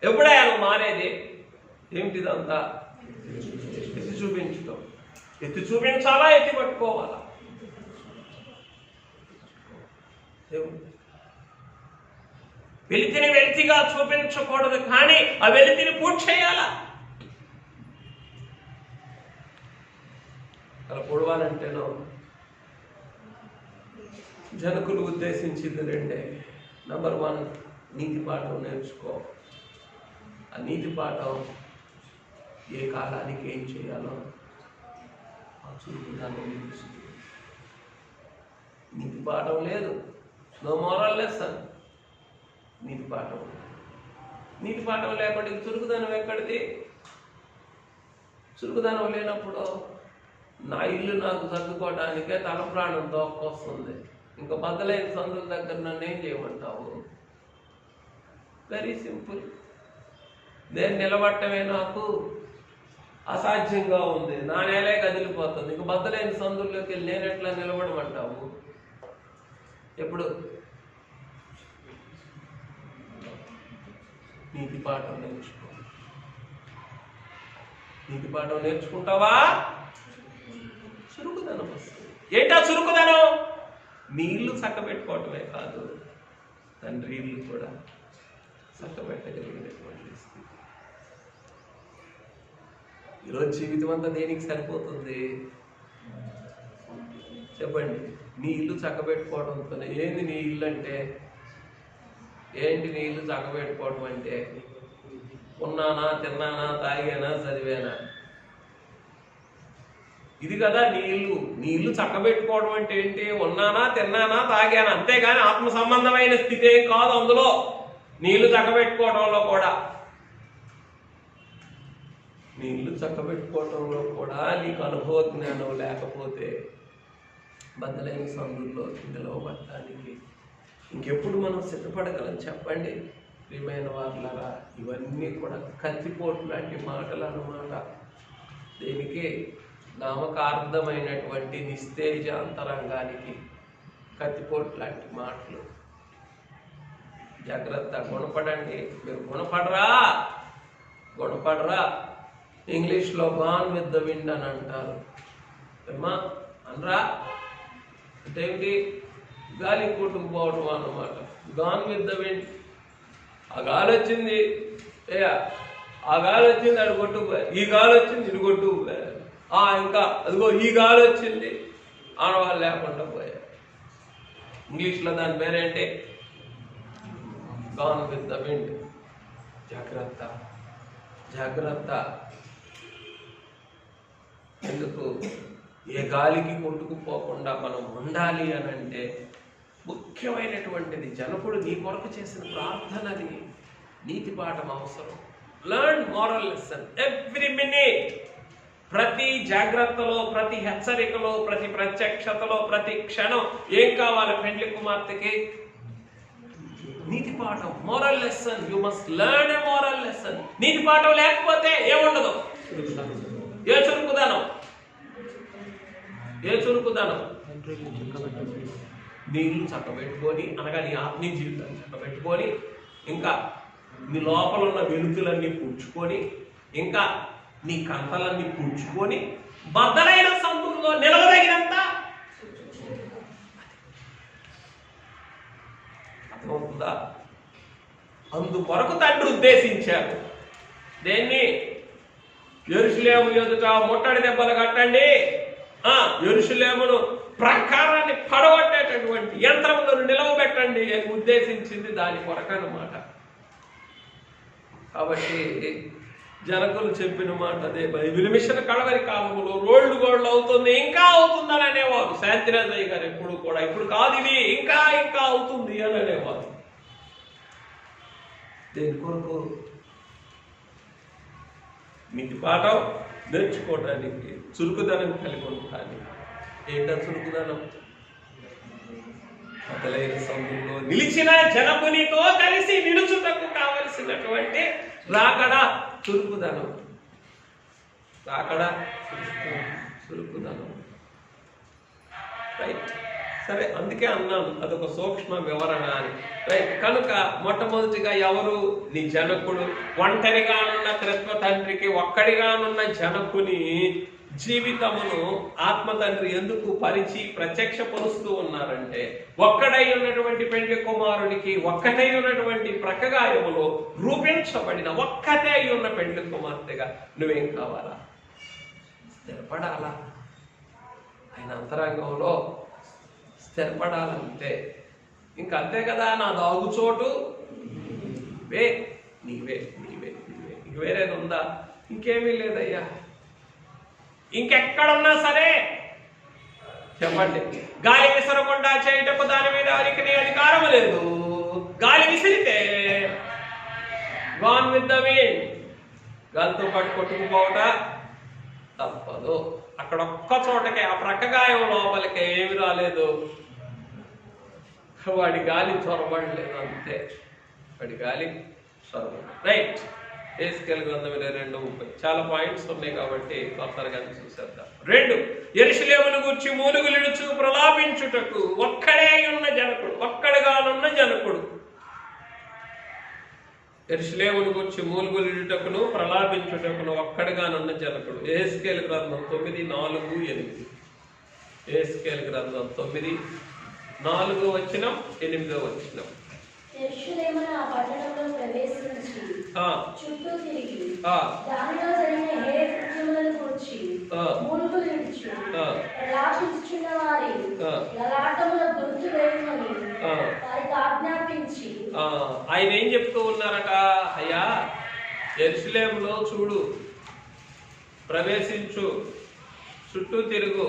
[SPEAKER 1] ఎప్పుడయ్యా నువ్వు మానేది? ఏమిటిదంతా? ఎత్తి చూపించడం. ఎత్తి చూపించాలా? ఎత్తి పట్టుకోవాలా? వెలితిని వెలితిగా చూపించకూడదు, కానీ ఆ వెలితిని పూర్తి చేయాలా? అలా పొడవాలంటేనో జనకులు ఉద్దేశించింది రెండే. నంబర్ 1, నీతి పాఠం నేర్చుకో. ఆ నీతి పాఠం ఏ కాలానికి ఏం చేయాలో ఆ చురుకుదనం తెలుస్తుంది. నీతి పాఠం లేదు, నో మోరల్ లెసన్. నీతి పాఠం లేకుండా చురుకుదనం ఎక్కడిది? చురుకుదనం లేనప్పుడు నా ఇల్లు నాకు సర్దుకోవడానికే తల ప్రాణం తోక్కొస్తుంది. ఇంకా బద్దలైన సందుల దగ్గర నన్ను ఏం చేయమంటావు? Very simple. నేను నిలబడటమే నాకు అసాధ్యంగా ఉంది, నా నేలే కదిలిపోతుంది. ఇంక బద్దలైన సందుల్లోకి వెళ్ళి నేను ఎట్లా నిలబడమంటావు? ఎప్పుడు నీతి పాఠం నేర్చుకో. నీతి పాఠం నేర్చుకుంటావా? చురుకుదనం వస్తుంది. ఏంటా చురుకుదనం? నీ ఇల్లు చక్కబెట్టుకోవటమే కాదు, తండ్రి ఇల్లు కూడా చక్కబెట్టగలిగినటువంటి స్థితి. ఈరోజు జీవితం అంతా దేనికి సరిపోతుంది చెప్పండి? నీ ఇల్లు చక్కబెట్టుకోవడంతోనే. ఏంది నీ ఇల్లు అంటే? ఏంటి నీ ఇల్లు చక్కబెట్టుకోవడం అంటే? ఉన్నానా, తిన్నానా, తాగానా, చదివానా? ఇది కదా నీ ఇల్లు. నీ ఇల్లు చక్కబెట్టుకోవడం అంటే ఏంటి? ఉన్నానా, తిన్నానా, తాగానా, అంతేగాని ఆత్మ సంబంధమైన స్థితి ఏం కాదు అందులో. నీ ఇల్లు చక్కబెట్టుకోవడంలో కూడా, నీ ఇల్లు చక్కబెట్టుకోవడంలో కూడా నీకు అనుభవ జ్ఞానం లేకపోతే బద్దలైన సందుల్లో నిలవబడటానికి ఇంకెప్పుడు మనం సిద్ధపడగలం చెప్పండి? ప్రియమైన వారులారా, ఇవన్నీ కూడా కత్తిపోటు లాంటి మాటలు అన్నమాట. దీనికి నామకార్థమైనటువంటి నిస్తేజ అంతరంగానికి కత్తిపోటు లాంటి మాటలు. జాగ్రత్త, గుణపడండి. మీరు గుణపడరా. ఇంగ్లీష్లో గాన్ విత్ ద విండ్ అని అంటారు. ఏమా అనరా అంటే ఏమిటి? గాలి కొట్టుకుపోవటం అన్నమాట. Gone with the wind. ఆ గాలి వచ్చింది, ఆ గాలి వచ్చింది, అటు కొట్టుకుపోయారు. ఈ గాలి వచ్చింది, ఇటు కొట్టుకుపోయారు. ఇంకా అదిగో ఈ గాలి వచ్చింది, ఆడవాళ్ళు లేకుండా పోయారు. ఇంగ్లీష్లో దాని పేరేంటి? Gone with the wind. జాగ్రత్త, జాగ్రత్త. ఎందుకు? ఏ గాలికి కొట్టుకుపోకుండా మనం ఉండాలి అని అంటే ముఖ్యమైనటువంటిది జనకుడు నీ కొరకు చేసిన ప్రార్థనది. నీతి పాఠం అవసరం. Learn moral lesson every minute. ప్రతి జాగ్రత్తలో, ప్రతి హెచ్చరికలో, ప్రతి ప్రత్యక్షతలో, ప్రతి క్షణం ఏం కావాలి పెండ్లి కుమార్తెకి? నీతి పాఠం, moral lesson. You must learn a moral lesson. నీతి పాఠం లేకపోతే ఏముండదు. ఏ చురుకుదనం? నీ ఇల్లు చక్కబెట్టుకొని, అనగా నీ ఆత్మీయ జీవితాన్ని చక్కబెట్టుకొని, ఇంకా నీ లోపల ఉన్న వెలుతులన్నీ పూడ్చుకొని, ఇంకా నీ కంతలన్నీ పూడ్చుకొని, బద్దలైన సందుల్లో నిలవదగినంత అర్థమవుతుందా? అందుకొరకు తండ్రి ఉద్దేశించారు. దేన్ని? యెరూషలేము ఎదుట ముట్టడి దెబ్బలు కట్టండి, యెరూషలేమును ప్రకారాన్ని పడగొట్టేటటువంటి యంత్రములను నిలవబెట్టండి అని ఉద్దేశించింది దాని కొరకనమాట. కాబట్టి జనకులు చెప్పిన మాట అదే. బైబిల్ మిషన్ కడవరి కాలంలో గోళ్ళు అవుతుంది, ఇంకా అవుతుందని అనేవారు. శాంతిరాజయ్య గారు ఎప్పుడు కూడా ఇప్పుడు కాదు ఇది, ఇంకా అవుతుంది అని అనేవారు. దేని కొరకు? నీటి పాఠం నేర్చుకోవడానికి, చురుకుదనం కలిగి ఉంటాను. ఏంటో చురుకుదనం? బద్దలైన సందుల్లో నిలిచిన జనకునితో కలిసి నిలుచుటకు కావలసినటువంటి రాకడ చురుకుదనం. చురుకుదనం. రైట్. సరే, అందుకే అన్నాను అదొక సూక్ష్మ వివరణ అని. రైట్. కనుక మొట్టమొదటిగా ఎవరు? నీ జనకుడు. ఒంటరిగానున్న త్రిత్వ తండ్రికి ఒక్కడిగానున్న జనకుని జీవితమును ఆత్మ తండ్రి ఎందుకు ప్రత్యక్షపరుస్తూ ఉన్నారంటే, ఒక్కడై ఉన్నటువంటి పెండ్లి కుమారుడికి ఒక్కటై ఉన్నటువంటి ప్రకగాయములో రూపించబడిన ఒక్కటే అయి ఉన్న పెండ్లి కుమార్తెగా నువ్వేం కావాలా? స్థిరపడాలా? ఆయన అంతరంగంలో స్థిరపడాలంటే ఇంకా అంతే కదా. నా దాగుచోటు నీవే. ఇంక వేరేది ఉందా? ఇంకేమీ లేదయ్యా. ఇంకెక్కడున్నా సరే చెప్పండి, గాలి విసరకుండా చేయటకు దాని మీద ఎవరికి అధికారం లేదు. గాలి విసిరితే గాన్ విత్ ద విండ్, గాలితో పాటు కొట్టుకుపోవట తప్పదు. అక్కడ ఒక్క చోటకే, ఆ ప్రక్కగాయం లోపలికి ఏమి రాలేదు, వాడి గాలి చొరబడలేదు అంతే, వాడి గాలి చొరబడలేదు. రైట్. ఎహెజ్కేలు గ్రంథం 22:30. చాలా పాయింట్స్ ఉన్నాయి కాబట్టి త్వరగా చూసేద్దాం. 2, యెరూషలేమును గూర్చి మూలుగులిడుచు ప్రలాపించుటకు ఒక్కడే ఉన్న జనకుడు, ఒక్కడిగానున్న జనకుడు. యెరూషలేమును గూర్చి మూలుగులిడుటకును ప్రలాపించుటకును ఒక్కడిగానున్న జనకుడు. ఎహెజ్కేలు గ్రంథం 9:4-8. ఎహెజ్కేలు గ్రంథం 9:4-8.
[SPEAKER 2] యెరూషలేమున ఆ పట్టణంలో ప్రవేశించి చుట్టూ తిరిగి దానిలో జరిగిన హేయ కృత్యములను గూర్చి మూలుగులిడుచు ప్రలాపించుచున్న వారి లలాటముల గుర్తు వేయమని వారికి ఆజ్ఞాపించి.
[SPEAKER 1] ఆయన ఏం చెప్తూ ఉన్నారట? అయ్యా, యెరూషలేములో చూడు, ప్రవేశించు, చుట్టూ తిరుగు,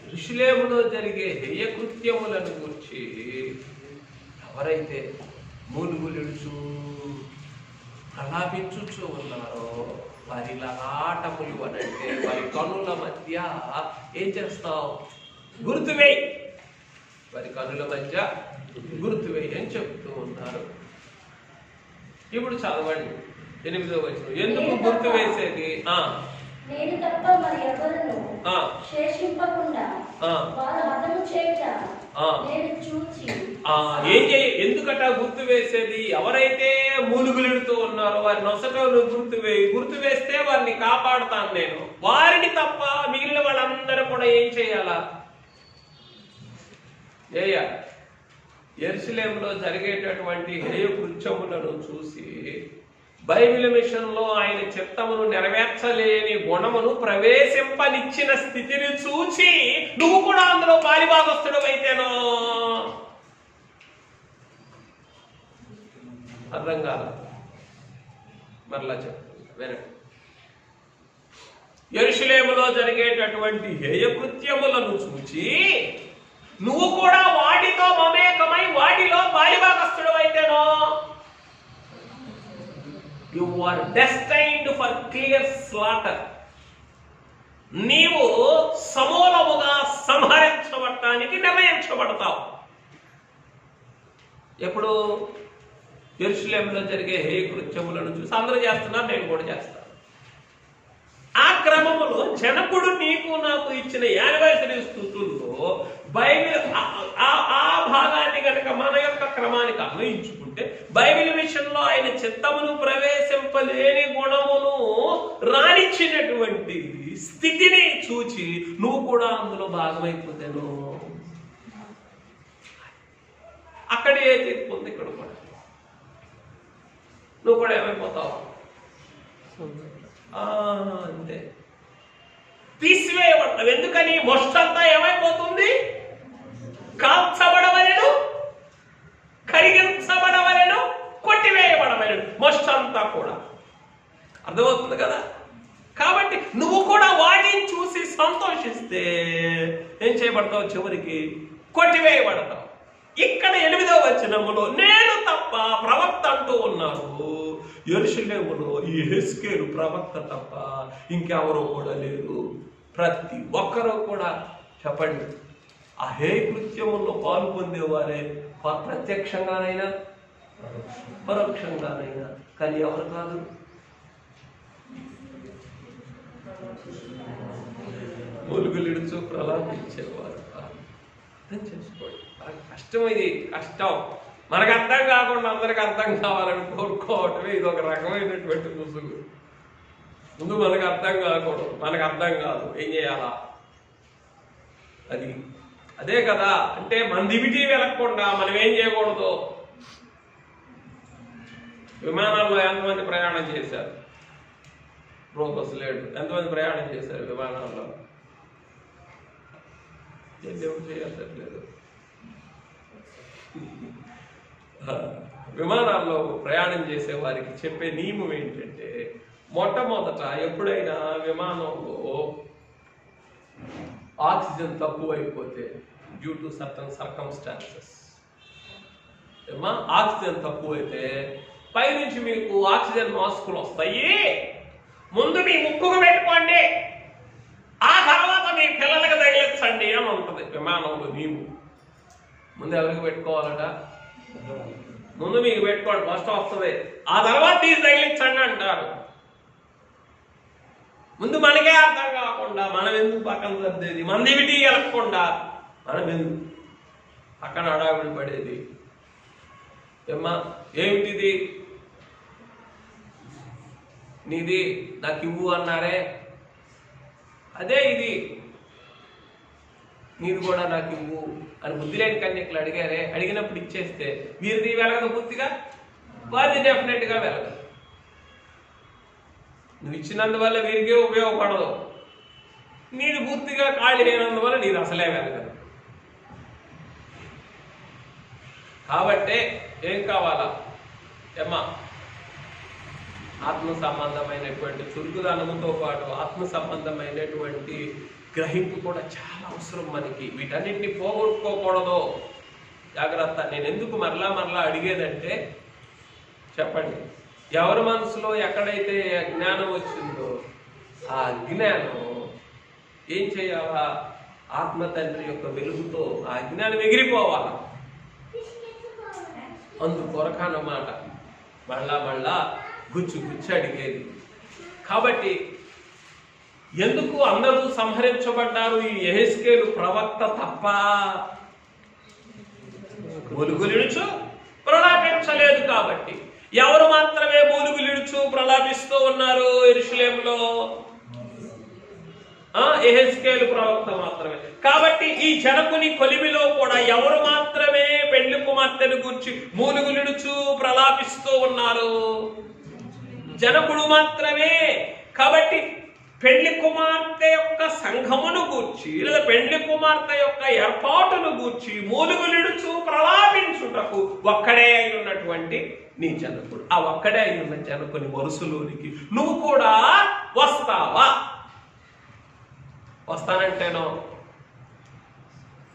[SPEAKER 1] యెరూషలేములో జరిగే హేయ కృత్యములను గూర్చి ఎవరైతే మూలుగులిడుచు ప్రలాపించుచు ఉన్నారో వారి లలాటములు అనంటే వారి కనుల మధ్య ఏం చేస్తావు? గుర్తువేయి. వారి కనుల మధ్య గుర్తువేయి అని చెప్తూ ఉన్నారు. ఇప్పుడు చదవండి 8వ వచనం. ఎందుకు గుర్తు వేసేది?
[SPEAKER 2] నేను తప్ప మరి ఎవరును శేషింపకుండా వారు హతము చేయుట నేను చూచి.
[SPEAKER 1] ఎందుకట గుర్తు వేసేది? ఎవరైతే మూలుగులిడుతూ ఉన్నారో వారి నొసటో గుర్తు వేస్తే వారిని కాపాడుతాను నేను. వారిని తప్ప మిగిలిన వాళ్ళందరూ కూడా ఏం చేయాలా? యెరూషలేములో జరిగేటటువంటి హేయ కృత్యములను చూసి బైబిల్ మిషన్లో ఆయన చిత్తమును నెరవేర్చలేని గుణమును ప్రవేశింపనిచ్చిన స్థితిని చూచి నువ్వు కూడా అందులో పాలిభాగస్తుడు అయితేనో అర్థం కాదు. మరలా చెప్తున్నా వినండి. యెరూషలేములో జరిగేటటువంటి హేయ కృత్యములను చూచి నువ్వు కూడా వాటితో మమేకమై వాటిలో పాలిభాగస్తుడు అయితేనో you are destined for clear slaughter. నీవు సమూలముగా సంహరించబడటానికి నిర్ణయించబడతావు. ఎప్పుడు? యెరూషలేములో జరిగే హేయ కృత్యములను చూసి అందరూ చేస్తున్నారు, నేను కూడా చేస్తాను. ఆ క్రమములో జనకుడు నీకు నాకు ఇచ్చిన యానివర్సరీ స్తుతుల్లో బైబిల్ ఆ భాగాన్ని కనుక మన యొక్క క్రమానికి అన్వయించుకుంటే బైబిల్ విషయంలో ఆయన చిత్తమును ప్రవేశింపలేని గుణమును రాణించినటువంటి స్థితిని చూచి నువ్వు కూడా అందులో భాగమైపోతాను. అక్కడ ఏ తీర్పు ఉంది, ఇక్కడ కూడా నువ్వు కూడా ఏమైపోతావు అంతే, తీసివేయబడతావు. ఎందుకని? మొష్టంతా ఏమైపోతుంది? కాల్చబడవలెను, కరిగించబడవలెను, కొట్టివేయబడవలెను. మొష్టంతా కూడా అర్థమవుతుంది కదా? కాబట్టి నువ్వు కూడా వాటిని చూసి సంతోషిస్తే ఏం చేయబడతావు? చివరికి కొట్టివేయబడతావు. ఇక్కడ 8వ వచనములో నేను తప్ప ప్రవక్త అంటూ ఉన్నారు. యెరూషలేములో ఈ యెహెజ్కేలు ప్రవక్త తప్ప ఇంకెవరో కూడా లేరు. ప్రతి ఒక్కరూ కూడా చెప్పండి, ఆ హేయ కృత్యముల్లో పాలు పొందేవారే, ప్రత్యక్షంగానైనా పరోక్షంగానైనా. కానీ ఎవరు కాదు? మూలుగులిడుచు ప్రలాపించేవారు. అర్థం చేసుకోండి. కష్టం, ఇది కష్టం. మనకు అర్థం కాకుండా అందరికి అర్థం కావాలని కోరుకోవటమే ఇది ఒక రకమైనటువంటి ముసుగు. ముందు మనకు అర్థం కాకూడదు, మనకు అర్థం కాదు, ఏం చేయాలా? అది అదే కదా. అంటే మన దివిటీ వెళ్ళకుండా మనం ఏం చేయకూడదు? విమానాల్లో ఎంతమంది ప్రయాణం చేశారు? ప్రోగ్రెస్ లేడు. ఎంతమంది ప్రయాణం చేశారు విమానాల్లో? దేవుడు చేయట్లేదు. విమానాల్లో ప్రయాణం చేసే వారికి చెప్పే నియమం ఏంటంటే, మొట్టమొదట ఎప్పుడైనా విమానంలో ఆక్సిజన్ తక్కువైపోతే due to certain circumstances oxygen తక్కువైతే పైనుంచి మీకు ఆక్సిజన్ మాస్కులు వస్తాయి, ముందు మీ ముక్కుకు పెట్టుకోండి, ఆ తర్వాత మీ పిల్లలకు తగిలించండి అని ఉంటుంది విమానంలో నియమం. ముందు ఎవరికి పెట్టుకోవాలట? ముందు మీకు పెట్టుకోండి, ఫస్ట్ వస్తుంది. ఆ తర్వాత తీసి తగిలించండి అంటారు. ముందు మనకే అర్థం కాకుండా మనం ఎందుకు పక్కన సర్దేది, మన దివిటీ వెళ్ళకుండా మనం ఎందుకు పక్కన అడావిడి పడేది? ఏమ్మా ఏమిటిది నీది, నాకు ఇవ్వు అన్నారే, అదే ఇది నీది కూడా నాకు ఇవ్వు అని బుద్ధి లేని కన్యకులు అడిగారే, అడిగినప్పుడు ఇచ్చేస్తే వీరిది వెలగదు పూర్తిగా, వారిది డెఫినెట్గా వెలగదు. నువ్వు ఇచ్చినందువల్ల వీరికే ఉపయోగపడదు, నీది పూర్తిగా ఖాళీ అయినందువల్ల నీది అసలే వెలగదు. కాబట్టే ఏం కావాలా ఏమ్మా? ఆత్మ సంబంధమైనటువంటి చురుకుదనముతో పాటు ఆత్మ సంబంధమైనటువంటి గ్రహింపు కూడా చాలా అవసరం మనకి. వీటన్నిటిని పోగొట్టుకోకూడదు, జాగ్రత్త. నేను ఎందుకు మరలా అడిగేదంటే, చెప్పండి, ఎవరి మనసులో ఎక్కడైతే జ్ఞానం వచ్చిందో ఆ జ్ఞానం ఏం చేయాలా? ఆత్మ తండ్రి యొక్క వెలుగుతో ఆ జ్ఞానం ఎగిరిపోవాలా. అందుకొరకన్నమాట మళ్ళా గుచ్చి అడిగేది. కాబట్టి ఎందుకు అందరూ సంహరించబడ్డారు? ఈ యెహెజ్కేలు ప్రవక్త తప్ప మూలుగులిడుచు ప్రలాపించలేదు. కాబట్టి ఎవరు మాత్రమే మూలుగులిడుచు ప్రలాపిస్తూ ఉన్నారు యెరూషలేములో? యెహెజ్కేలు ప్రవక్త మాత్రమే. కాబట్టి ఈ జనకుని కొలిమిలో కూడా ఎవరు మాత్రమే పెళ్లి కుమార్తెను గూర్చి మూలుగులిడుచు ప్రలాపిస్తూ ఉన్నారు? జనకుడు మాత్రమే. కాబట్టి పెళ్లి కుమార్తె యొక్క సంఘమును గూర్చి లేదా పెళ్లి కుమార్తె యొక్క ఏర్పాటును గూర్చి మూలుగులిడుచు ప్రలాపించుటకు ఒక్కడే అయి ఉన్నటువంటి నీ జనకుడు, ఆ ఒక్కడే అయి ఉన్న జనకుని వరుసలోనికి నువ్వు కూడా వస్తావా? వస్తానంటేనో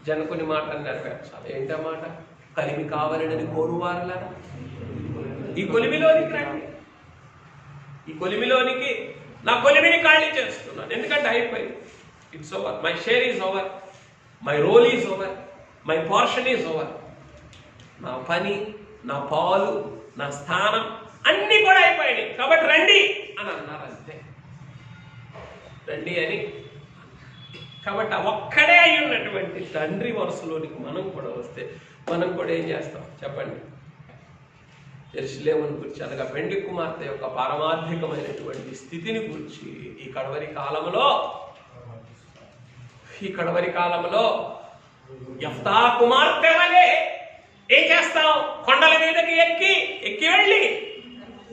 [SPEAKER 1] జనకుని మాట నెరవేర్చాలి. ఏంటా మాట? కలిమి కావాలని కోరువారులా ఈ కొలిమిలోనికి రండి. ఈ కొలిమిలోనికి నా కొలిమిని ఖాళీ చేస్తున్నాను, ఎందుకంటే అయిపోయింది. It's over, my share is over, my role is over, my portion is over. నా పని, నా పాలు, నా స్థానం అన్నీ కూడా అయిపోయాయి. కాబట్టి రండి అని అన్నారు, అంతే. రండి అని. కాబట్టి ఒక్కడే అయి ఉన్నటువంటి తండ్రి వరుసలోనికి మనం కూడా వస్తే మనం కూడా ఏం చేస్తాం చెప్పండి? యెరూషలేమును గురించి అనగా పెండ్లి కుమార్తె యొక్క పారమార్థికమైనటువంటి స్థితిని గురించి ఈ కడవరి కాలంలో యెఫ్తా కుమార్తె వలె ఏం చేస్తాం? కొండల మీదకి ఎక్కి వెళ్ళి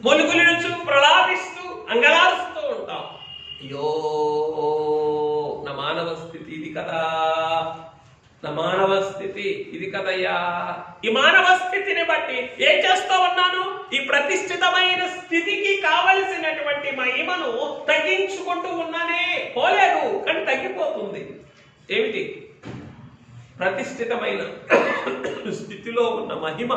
[SPEAKER 1] మొలుగులిడుచు ప్రలాపిస్తూ అంగలారుస్తూ ఉంటాం. అయ్యో నా మానవ స్థితి ఇది కదా, నా మానవ స్థితి ఇది కదయ్యా. ఈ మానవ స్థితిని బట్టి ఏం చేస్తూ ఉన్నాను? ఈ ప్రతిష్ఠితమైన స్థితికి కావలసినటువంటి మహిమను తగ్గించుకుంటూ ఉన్నానే. పోలేదు, కానీ తగ్గిపోతుంది. ఏమిటి? ప్రతిష్ఠితమైన స్థితిలో ఉన్న మహిమ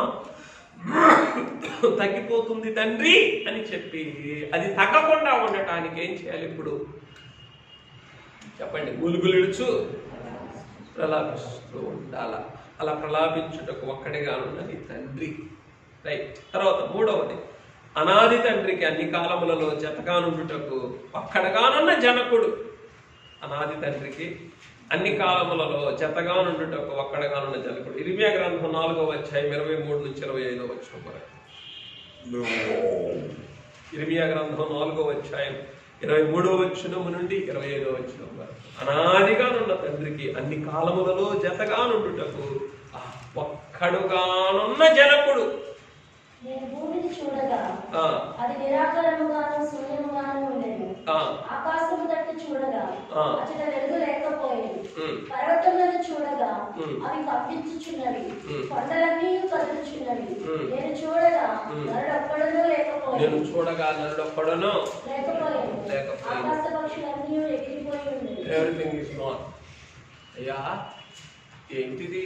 [SPEAKER 1] తగ్గిపోతుంది తండ్రి అని చెప్పి అది తగ్గకుండా ఉండటానికి ఏం చేయాలి ఇప్పుడు చెప్పండి? మూలుగులిడుచు ప్రలాపిస్తూ ఉండాల. అలా ప్రలాపించుటకు ఒక్కడిగా ఉన్నది తండ్రి. రైట్. తర్వాత మూడవది, అనాది తండ్రికి అన్ని కాలములలో జతగానుండుటకు ఒక్కడగానున్న జనకుడు. అనాది తండ్రికి అన్ని కాలములలో జతగానుండుటకు ఒక్కడగానున్న జనకుడు. ఇర్మియా గ్రంథం 4వ అధ్యాయం 23 నుంచి 25వ వచనం వరకు. ఇర్మియా గ్రంథం 4వ అధ్యాయం 23వ వచనం నుండి 25వ వచనం వరకు. అనాదిగానున్న తండ్రికి అన్ని కాలములలో జతగానుండుటకు ఒక్కడుగానున్న జనకుడు.
[SPEAKER 2] నేను భూమిని చూడగా అది నిరాకారముగాను శూన్యముగాను ఉండేది. ఆకాశము తట్టు చూడగా అచట వెలుగు లేకపోయేది. పర్వతములను చూడగా అవి కంపించుచున్నవి, కొండలన్నీ కదులుచున్నవి. నేను చూడగా నరుడొక్కడును లేకపోయేది. ఆకాశ పక్షులన్నీ ఎగిరిపోయి ఉండేవి.
[SPEAKER 1] Everything is gone. అయ్యా ఏంటిది?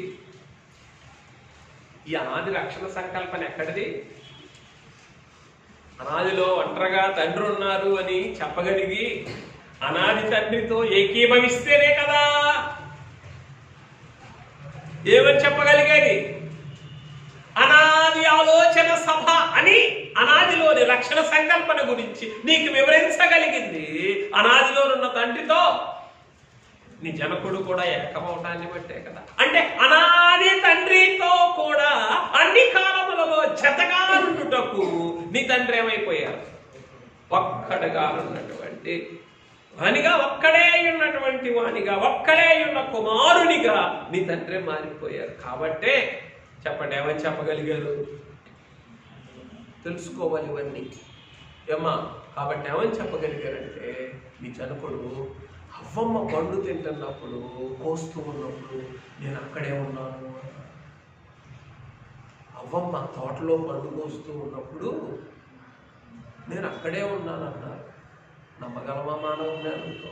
[SPEAKER 1] ఈ అనాది రక్షణ సంకల్పన ఎక్కడిది? అనాదిలో ఒంటరిగా తండ్రి ఉన్నారు అని చెప్పగలిగి అనాది తండ్రితో ఏకీభవిస్తేనే కదా ఏమని చెప్పగలిగేది? అనాది ఆలోచన సభ అని అనాదిలోని రక్షణ సంకల్పన గురించి నీకు వివరించగలిగింది అనాదిలోనున్న తండ్రితో నీ జనకుడు కూడా ఏకమవటాన్ని బట్టే కదా. అంటే అనాది తండ్రితో కూడా అన్ని కాలములలో జతగా ఉండుటకు నీ తండ్రి ఏమైపోయారు? ఒక్కడగా ఉన్నటువంటి వానిగా, ఒక్కడే ఉన్నటువంటి వానిగా, ఒక్కడే ఉన్న కుమారునిగా నీ తండ్రి మారిపోయారు. కాబట్టే చెప్పండి, ఏమని చెప్పగలిగారు? తెలుసుకోవాలి ఇవన్నీ ఏమా. కాబట్టి ఏమని చెప్పగలిగారంటే, నీ జనకుడు అవ్వమ్మ పండు తింటున్నప్పుడు, కోస్తూ ఉన్నప్పుడు నేను అక్కడే ఉన్నాను. అవ్వమ్మ తోటలో పండు కోస్తూ ఉన్నప్పుడు నేను అక్కడే ఉన్నానన్నారు. నమ్మగలమా మానవ జ్ఞానంతో?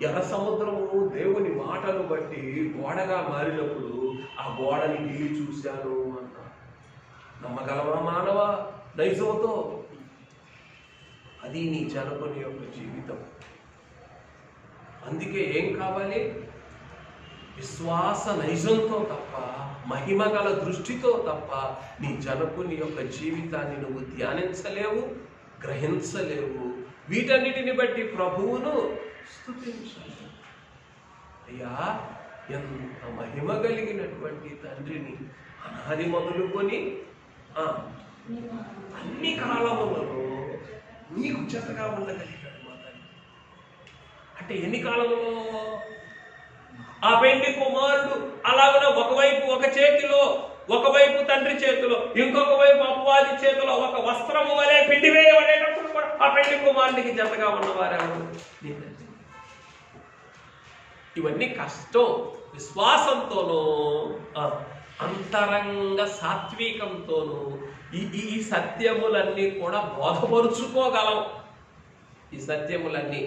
[SPEAKER 1] ఎర్ర సముద్రము దేవుని మాటను బట్టి గోడగా మారినప్పుడు ఆ గోడని ఢిల్లీ చూశాను అన్నారు. నమ్మగలమా మానవ నైజంతో? అది నీ జనకుని యొక్క జీవితం. అందుకే ఏం కావాలి? విశ్వాస నైజంతో తప్ప, మహిమ గల దృష్టితో తప్ప నీ జనకుని యొక్క జీవితాన్ని నువ్వు ధ్యానించలేవు, గ్రహించలేవు. వీటన్నిటిని బట్టి ప్రభువును స్తుతించాలి. అయ్యా, ఎంత మహిమ కలిగినటువంటి తండ్రిని అనాది మొదలుకొని అన్ని కాలములలో నీకు జతగా ఉండగలిగాడు మా తండ్రి. అంటే ఎన్ని కాలంలో? ఆ పెండి కుమారుడు అలాగన ఒకవైపు ఒక చేతిలో, ఒకవైపు తండ్రి చేతిలో, ఇంకొక వైపు అపవాది చేతిలో ఒక వస్త్రము వలె పిండి వేయబడేటప్పుడు కూడా ఆ పెండి కుమారుడికి జతగా ఉన్నవారెవరు? ఇవన్నీ కష్టం. విశ్వాసంతోనూ అంతరంగ సాత్వికంతోనూ ఈ సత్యములన్నీ కూడా బోధపరుచుకోగలం. ఈ సత్యములన్నీ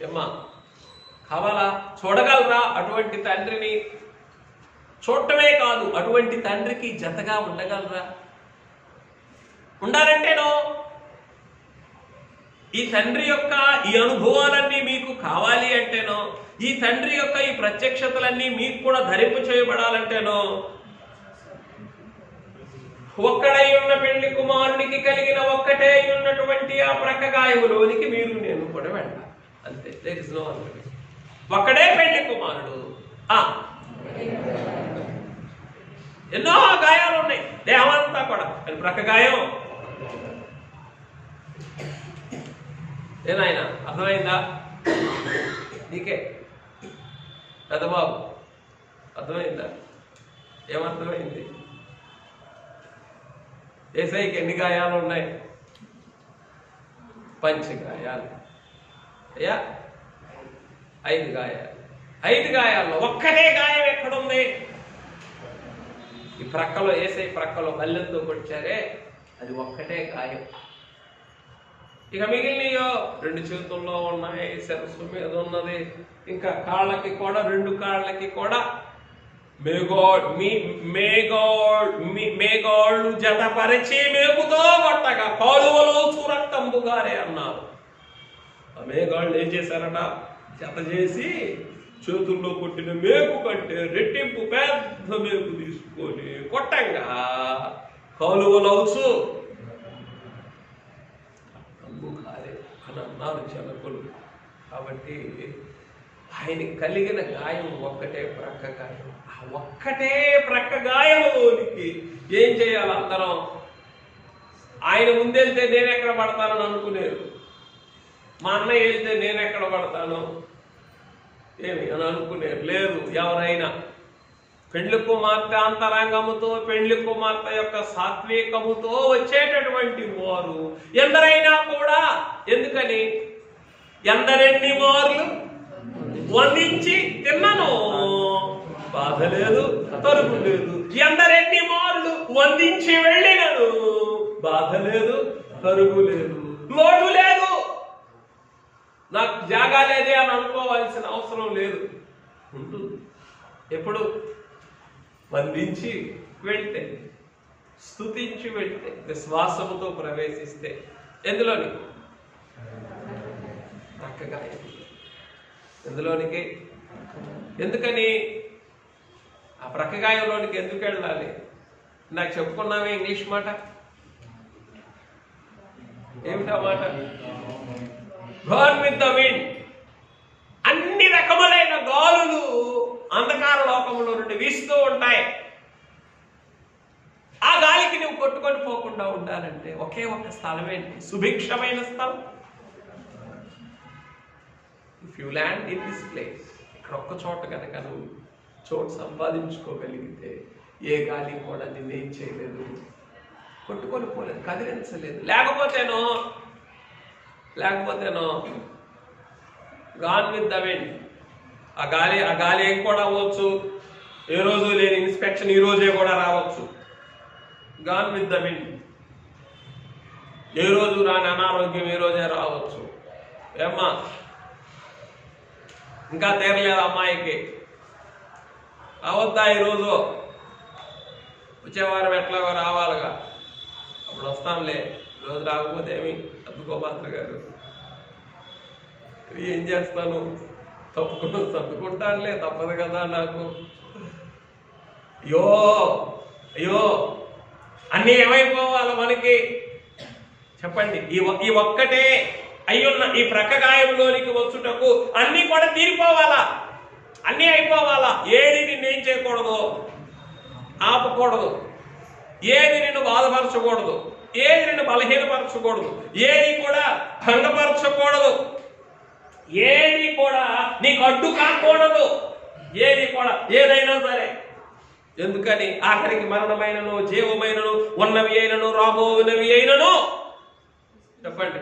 [SPEAKER 1] ఏమ్మా కావాలా? చూడగలరా అటువంటి తండ్రిని? చూడటమే కాదు, అటువంటి తండ్రికి జతగా ఉండగలరా? ఉండాలంటేనో ఈ తండ్రి యొక్క ఈ అనుభవాలన్నీ మీకు కావాలి అంటేనో, ఈ తండ్రి యొక్క ఈ ప్రత్యక్షతలన్నీ మీకు కూడా ధరింపు చేయబడాలంటేనో, ఒక్కడై ఉన్న పెళ్లి కుమారునికి కలిగిన ఒక్కటే ఉన్నటువంటి ఆ ప్రక్కగాయములోనికి మీరు నేను కూడా వెళ్ళాలి. అంతే. There is no other. ఒక్కడే పెళ్లి కుమారుడు. ఎన్నో గాయాలు ఉన్నాయి దేహమంతా కూడా, అది ప్రక్క గాయం. ఏనాయన అర్థమైందా నీకే? పెద్దబాబు అర్థమైందా? ఏమర్థమైంది? ఏసైకి ఎన్ని గాయాలు ఉన్నాయి? 5 గాయాలు. అయ్యా 5 గాయాలు. 5 గాయాల్లో ఒక్కటే గాయం ఎక్కడుంది? ఈ ప్రక్కలో, ఏసై ప్రక్కలో బల్లెంతో కొట్టారే, అది ఒక్కటే గాయం. ఇక మిగిలినయో 2 చేతుల్లో ఉన్నాయి, శిరస్సు మీద ఉన్నది, ఇంకా కాళ్ళకి కూడా 2 కాళ్ళకి కూడా మేగోళ్ళు జతపరిచి మేకుతో కొట్టగా కాలువలో రక్తంబుగారే అన్నారు. ఆ మేఘాళ్ళు ఏం చేశారట? జత చేసి చేతుల్లో కొట్టిన మేకు కంటే రెట్టింపు పెద్ద మేకు తీసుకొని కొట్టంగా కాలువలవుచు రక్తంబుగారే అని అన్నారు జనకులు. కాబట్టి ఆయనకి కలిగిన గాయం ఒక్కటే ప్రక్క గాయం. ఆ ఒక్కటే ప్రక్క గాయంలోనికి ఏం చేయాలి అందరం? ఆయన ముందెళ్తే నేను ఎక్కడ పడతానని అనుకునేరు. మా అన్నయ్య వెళ్తే నేను ఎక్కడ పడతాను ఏమి అని అనుకునేరు. లేదు, ఎవరైనా పెండ్లి కుమార్తె అంతరంగముతో, పెండ్లి కుమార్తె యొక్క సాత్వికముతో వచ్చేటటువంటి వారు ఎందరైనా కూడా, ఎందుకని ఎందరెన్ని మార్లు వండించి తిన్నను బాధ లేదు, తరుపు లేదు. ఎందరెన్ని మార్లు వండించి వెళ్ళినను బాధ లేదు, తరుపు లేదు, లోటు లేదు. నాకు జాగా లేదే అని అనుకోవాల్సిన అవసరం లేదు. ఉంటుంది. ఎప్పుడు వందించి వెళ్తే, స్తుతించి వెళ్తే, విశ్వాసముతో ప్రవేశిస్తే. ఎందులోని? చక్కగా ఎందులోనికి? ఎందుకని? ఆ ప్రక్కగాయంలోనికి ఎందుకు వెళ్ళాలి? నాకు చెప్పుకున్నామే ఇంగ్లీష్ మాట, ఏమిటా మాట? Gone with the wind. అన్ని రకములైన గాలులు అంధకార లోకంలో నుండి వీస్తూ ఉంటాయి. ఆ గాలికి నువ్వు కొట్టుకొని పోకుండా ఉండాలంటే ఒకే ఒక్క స్థలం ఏంటి? సుభిక్షమైన స్థలం. If you land in this place, ఇక్కడ ఒక్క చోట కనుక నువ్వు చోటు సంపాదించుకోగలిగితే ఏ గాలి కూడా నిన్నేం చేయలేదు, కొట్టుకొని పోలేదు, కదిలించలేదు. లేకపోతేనో గాన్ విత్ ద విండ్. ఆ గాలి ఏం కూడా అవ్వచ్చు, ఏ రోజు లేని ఇన్స్పెక్షన్ ఈ రోజే కూడా రావచ్చు. Gone with the wind. ఏ రోజు రాని అనారోగ్యం ఈ రోజే రావచ్చు. ఏమ్మా ఇంకా తీరలేదు అమ్మాయికి, రావద్దా ఈరోజు? వచ్చేవారం ఎట్లాగో రావాలిగా, అప్పుడు వస్తాంలే. ఈరోజు రాకపోతే ఏమి అద్దుకోపాత్ర గారు, ఏం చేస్తాను, తప్పుకుంటానులే, తప్పదు కదా నాకు. అయ్యో అన్నీ ఏమైపోవాలి మనకి చెప్పండి? ఈ ఒక్కటే అయ్యున్న ఈ ప్రక్కగాయంలోనికి వచ్చుటకు అన్నీ కూడా తీరిపోవాలా, అన్నీ అయిపోవాలా. ఏది నిన్నేం చేయకూడదు, ఆపకూడదు. ఏది నిన్ను బాధపరచకూడదు, ఏది నిన్ను బలహీనపరచకూడదు, ఏది కూడా భంగపరచకూడదు, ఏది కూడా నీకు అడ్డు కాకూడదు, ఏది కూడా ఏదైనా సరే. ఎందుకని? ఆఖరికి మరణమైనను జీవమైనను ఉన్నవి అయినను రాబోనవి అయినను చెప్పండి,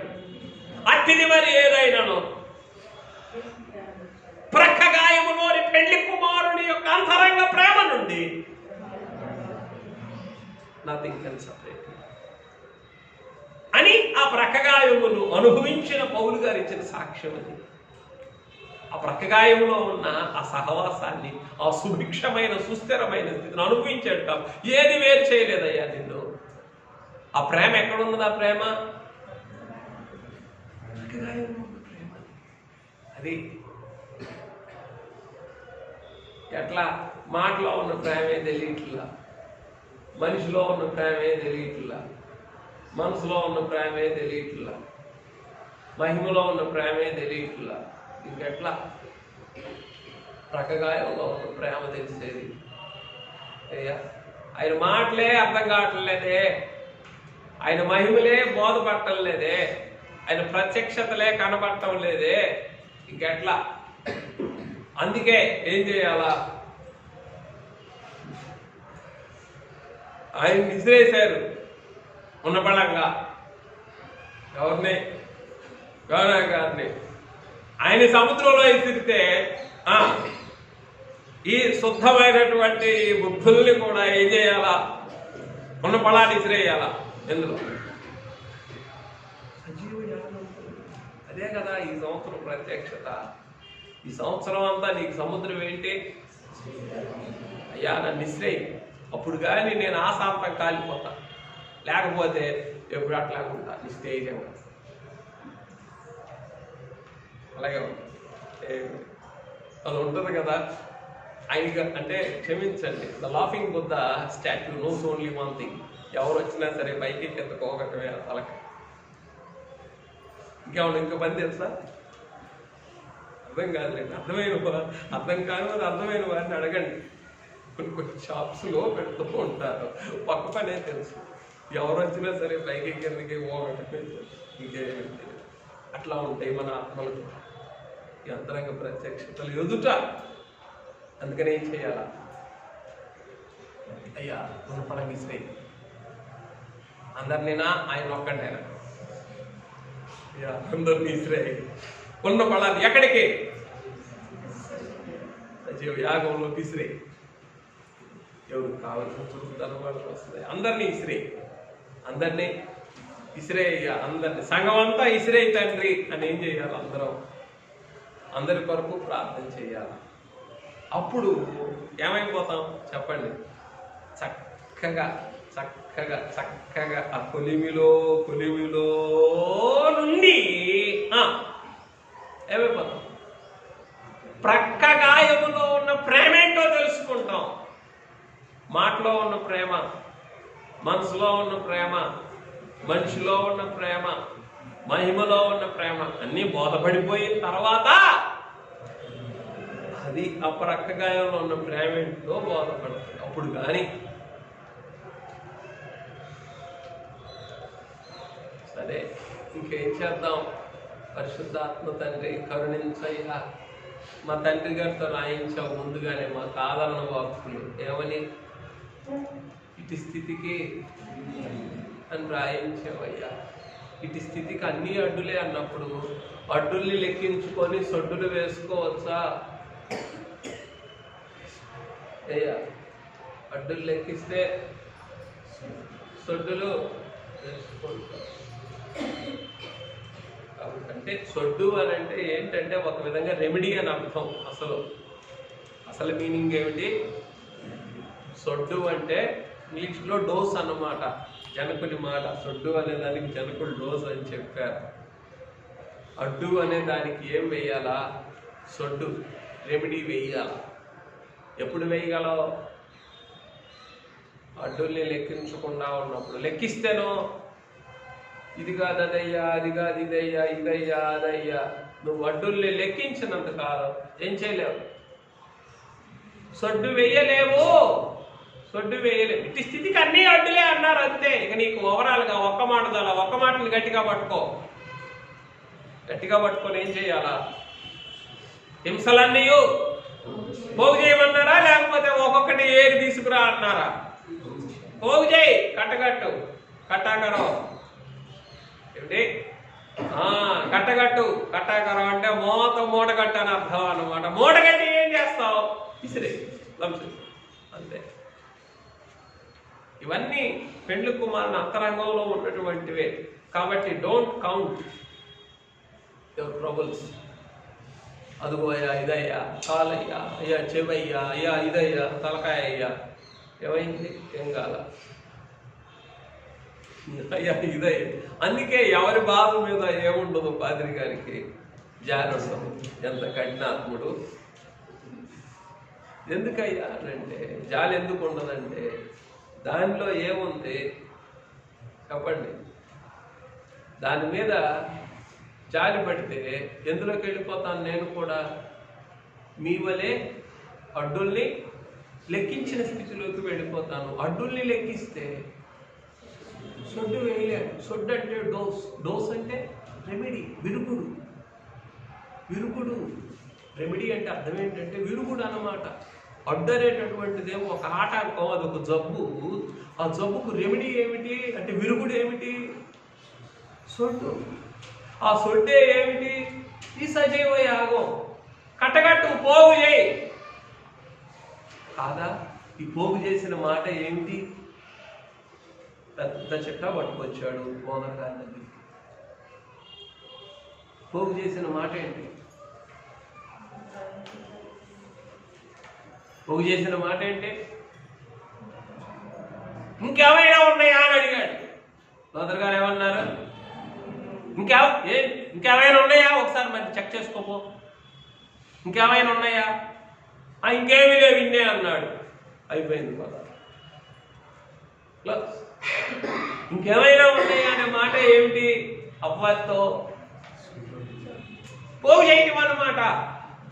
[SPEAKER 1] అట్టిది మరి ఏదైనాను ప్రక్కగాయములోని పెళ్లి కుమారుని యొక్క అంతరంగ ప్రేమ నుండి నథింగ్ కెన్ సెపరేట్ అని ఆ ప్రక్కగాయమును అనుభవించిన పౌలు గారు ఇచ్చిన సాక్ష్యం అది. ఆ ప్రక్కగాయంలో ఉన్న ఆ సహవాసాన్ని, ఆ సుభిక్షమైన సుస్థిరమైన స్థితిని అనుభవించాడు కాబట్టి ఏది వేరు చేయలేదయ్యా నిన్ను. ఆ ప్రేమ ఎక్కడున్నది? ఆ ప్రేమ ప్రేమ అది ఎట్లా? మాటలో ఉన్న ప్రేమే తెలియట్లా, మనిషిలో ఉన్న ప్రేమే తెలియట్లా, మనసులో ఉన్న ప్రేమే తెలియట్లా, మహిమలో ఉన్న ప్రేమే తెలియట్లా. ఇంకెట్లా ప్రక్కగాయంలో ఉన్న ప్రేమ తెలిసేది? అయ్యా ఆయన మాటలే అర్థం కావట్లేదే, ఆయన మహిమలే బోధపడటం లేదే, ఆయన ప్రత్యక్షతలే కనబడటం లేదే, ఇంకెట్లా? అందుకే ఏం చేయాలా? ఆయన విసిరేశారు ఉన్న బలంగా. ఎవరిని? గౌరవ గారిని. ఆయన సముద్రంలో విసిరితే ఈ శుద్ధమైనటువంటి బుద్ధుల్ని కూడా ఏం చేయాలా? ఉన్న బలాన్ని విసిరేయాలా? ఎందులో? సజీవ యాగం. అదే కదా ఈ సంవత్సరం ప్రత్యక్షత. ఈ సంవత్సరం అంతా నీకు సముద్రం ఏంటి? అయ్యా నన్ను విసిరేయి, అప్పుడు కానీ నేను ఆశాంతం కాలిపోతా, లేకపోతే ఎప్పుడు అట్లాగా ఉంటా నిశ్చయంగా. అలాగే అది ఉంటుంది కదా. ఆయన అంటే క్షమించండి, the laughing Buddha statue nose only one thing. ఎవరు వచ్చినా సరే పైకి కింద కోగటమే తలక. ఇంకేమన్నా ఇంకో పని తెలుసా? అర్థం కాదులేండి, అర్థం కాని వారు అర్థమైన వారిని అడగండి. కొన్ని షాప్స్లో పెడుతూ ఉంటారు, పక్క పనే తెలుసు. ఎవరు వచ్చినా సరే పైకి కిందకి పోగటమే ఇంకేమి తెలియదు. అట్లా ఉంటాయి మన ఆత్మలకు ఈ అంతరంగ ప్రత్యక్షతలు ఎదుట. అందుకని ఏం చేయాలా? అయ్యా మన పడం విసిరే అందరినీనా ఆయన ఒక్కడైనా అయ్యా అందరినీ విసిరే ఉన్న పడాలి. ఎక్కడికి? సజీవ యాగంలో విసిరే. ఎవరు కావాల్సిన చురుకుదల వాళ్ళకి వస్తుంది. అందరినీ విసిరే, అందరినీ విసిరే. అందరినీ సంఘం అంతా విసిరే తండ్రి అని ఏం చేయాలి? అందరి కొరకు ప్రార్థన చేయాలి. అప్పుడు ఏమైపోతాం చెప్పండి? చక్కగా చక్కగా చక్కగా ఆ కొలిమిలో నుండి ఏమైపోతాం? ప్రక్కగాయములో ఉన్న ప్రేమేంటో తెలుసుకుంటాం. మాటలో ఉన్న ప్రేమ, మనసులో ఉన్న ప్రేమ, మనిషిలో ఉన్న ప్రేమ, మహిమలో ఉన్న ప్రేమ అన్నీ బోధపడిపోయిన తర్వాత అది అపరక్కగాయంలో ఉన్న ప్రేమ ఏంటో బోధపడుతుంది. అప్పుడు కానీ సరే ఇంకేం చేద్దాం. పరిశుద్ధాత్మ తండ్రి కరుణించయ్యా. మా తండ్రి గారితో రాయించావు ముందుగానే మాకు ఆదరణ వాక్కులు ఏమని, ఇటు స్థితికి అని రాయించావయ్యా. ఇటు స్థితికి అన్ని అడ్డులే అన్నప్పుడు అడ్డుల్ని లెక్కించుకొని సొడ్డులు వేసుకోవచ్చా అయ్యా? అడ్డులు లెక్కిస్తే సొడ్డులు వేసుకుంటాం. అంటే సొడ్డు అని అంటే ఏంటంటే ఒక విధంగా రెమెడీ అని అర్థం. అసలు మీనింగ్ ఏమిటి? సొడ్డు అంటే ఇంగ్లీష్లో డోస్ అన్నమాట, జనకుడి మాట. సొడ్డు అనే దానికి జనకుడు డోస్ అని చెప్పారు. అడ్డు అనే దానికి ఏం వేయాలా? సొడ్డు, రెమెడీ వేయాల. ఎప్పుడు వేయగలవు? అడ్డుల్ని లెక్కించకుండా ఉన్నప్పుడు. లెక్కిస్తేనో ఇది కాదు అదయ్యా, అది కాదు ఇదయ్యా, ఇదయ్యా అదయ్యా. నువ్వు అడ్డుల్ని లెక్కించినంత కాలం ఏం చేయలేవు, సొడ్డు వేయలేవు. ఇటు స్థితికి అన్ని అడ్డులే అన్నారు అంతే. ఇక నీకు ఓవరాల్గా ఒక్క మాటని గట్టిగా పట్టుకొని ఏం చేయాలా? హింసలన్నీ పోగు చేయమన్నారా, లేకపోతే ఒక్కొక్కటి ఏది తీసుకురా అన్నారా? పోగు చేయి, కట్టాకరం ఏమిటి? కట్టాకరం అంటే మూటగట్టు అని అర్థం అన్నమాట. మూటగట్టి ఏం చేస్తావు? ఇసిరే అంతే. ఇవన్నీ పెండ్లి కుమారుని అంతరంగంలో ఉన్నటువంటివే. కాబట్టి డోంట్ కౌంట్ యువర్ ట్రబుల్స్. అదిగో అయ్యా, ఇదయ్యా, కాలయ్యా, అయ్యా చెవయ్యా, అయ్యా ఇదయ్యా, తలకాయ అయ్యా, ఏమైంది? ఏం కాల, అయ్యా ఇదయ్యా. అందుకే ఎవరి బాధ మీద ఏముండదు పాదిరి గారికి జారసం. ఎంత కఠినాత్ముడు. ఎందుకయ్యా అంటే జాలి ఎందుకు ఉండదంటే దానిలో ఏముంది చెప్పండి. దాని మీద జాలి పడితే ఎందులోకి వెళ్ళిపోతాను నేను కూడా? మీ వలే అడ్డుల్ని లెక్కించిన స్థితిలోకి వెళ్ళిపోతాను. అడ్డుల్ని లెక్కిస్తే సొడ్డు వేయలేడు. సొడ్డు అంటే డోస్ అంటే రెమెడీ, విరుగుడు. రెమెడీ అంటే అర్థం ఏంటంటే విరుగుడు అన్నమాట. అడ్డు అనేటటువంటిదేమో ఒక ఆటంకం, అదొక జబ్బు. ఆ జబ్బుకు రెమెడీ ఏమిటి అంటే విరుగుడు ఏమిటి? సొడ్డు. ఆ సొడ్డే ఏమిటి? ఈ సజీవ యాగం. కట్టగట్టు, పోగు చేయి కాదా? ఈ పోగు చేసిన మాట ఏమిటి? పెద్ద చెట్ట పట్టుకొచ్చాడు మోదర్ గారి దగ్గరికి. పోగు చేసిన మాట ఏంటి? పోగు చేసిన మాట ఏంటి? ఇంకేమైనా ఉన్నాయా అని అడిగాడు. మోదర్ గారు ఏమన్నారు? ఇంకేమైనా ఉన్నాయా? ఒకసారి మరి చెక్ చేసుకోపో. ఇంకేమైనా ఉన్నాయా? ఇంకేమీ లేవు, ఇన్నే అన్నాడు. అయిపోయింది కదా. ఇంకేమైనా ఉన్నాయా అనే మాట ఏమిటి? అవ్వతో పోగు చేయటం అన్నమాట.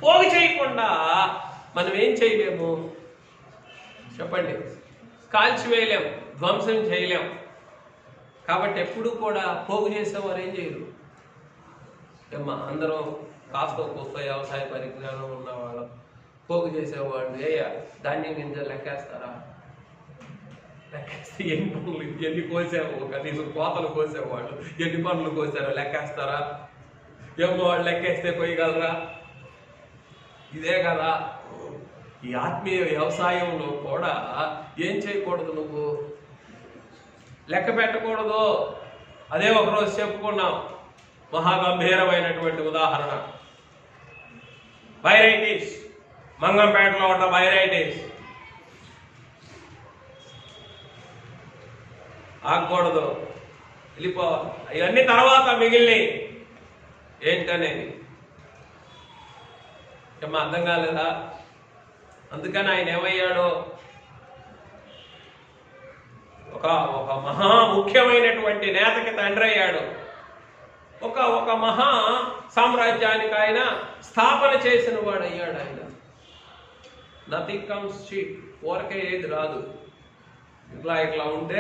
[SPEAKER 1] పోగు చేయకుండా మనం ఏం చేయలేము చెప్పండి? కాల్చివేయలేము, ధ్వంసం చేయలేము. కాబట్టి ఎప్పుడు కూడా పోగు చేసేవారు ఏం చేయరు. అందరం కాస్త కోస్త వ్యవసాయ పరిజ్ఞానం ఉన్నవాళ్ళు పోగు చేసేవాళ్ళు ధాన్యం గింజలు లెక్కేస్తారా? లెక్కేస్తే ఎన్ని కోసావు, కనీసం కోతలు కోసేవాళ్ళు ఎన్ని పనులు కోసారో లెక్కేస్తారా? ఏమో వాళ్ళు లెక్కేస్తే పోయగలరా? ఇదే కదా ఈ ఆత్మీయ వ్యవసాయంలో కూడా ఏం చేయకూడదు, నువ్వు లెక్క పెట్టకూడదు. అదే ఒకరోజు చెప్పుకున్నాం, మహాగంభీరమైనటువంటి ఉదాహరణ. వైరైటీస్, మంగంపేటలో ఉన్న వైరైటీస్ ఆగకూడదు, వెళ్ళిపోవాలి. ఇవన్నీ తర్వాత మిగిలినవి ఏంటనేది అర్థం కాలేదా? అందుకని ఆయన ఏమయ్యాడో ఒక మహా ముఖ్యమైనటువంటి నేతకి తండ్రి అయ్యాడు. ఒక మహా సామ్రాజ్యానికి ఆయన స్థాపన చేసిన వాడు అయ్యాడు. ఆయన నథింగ్ కమ్స్ చీప్. ఊరకే ఏది రాదు. ఇట్లా ఉంటే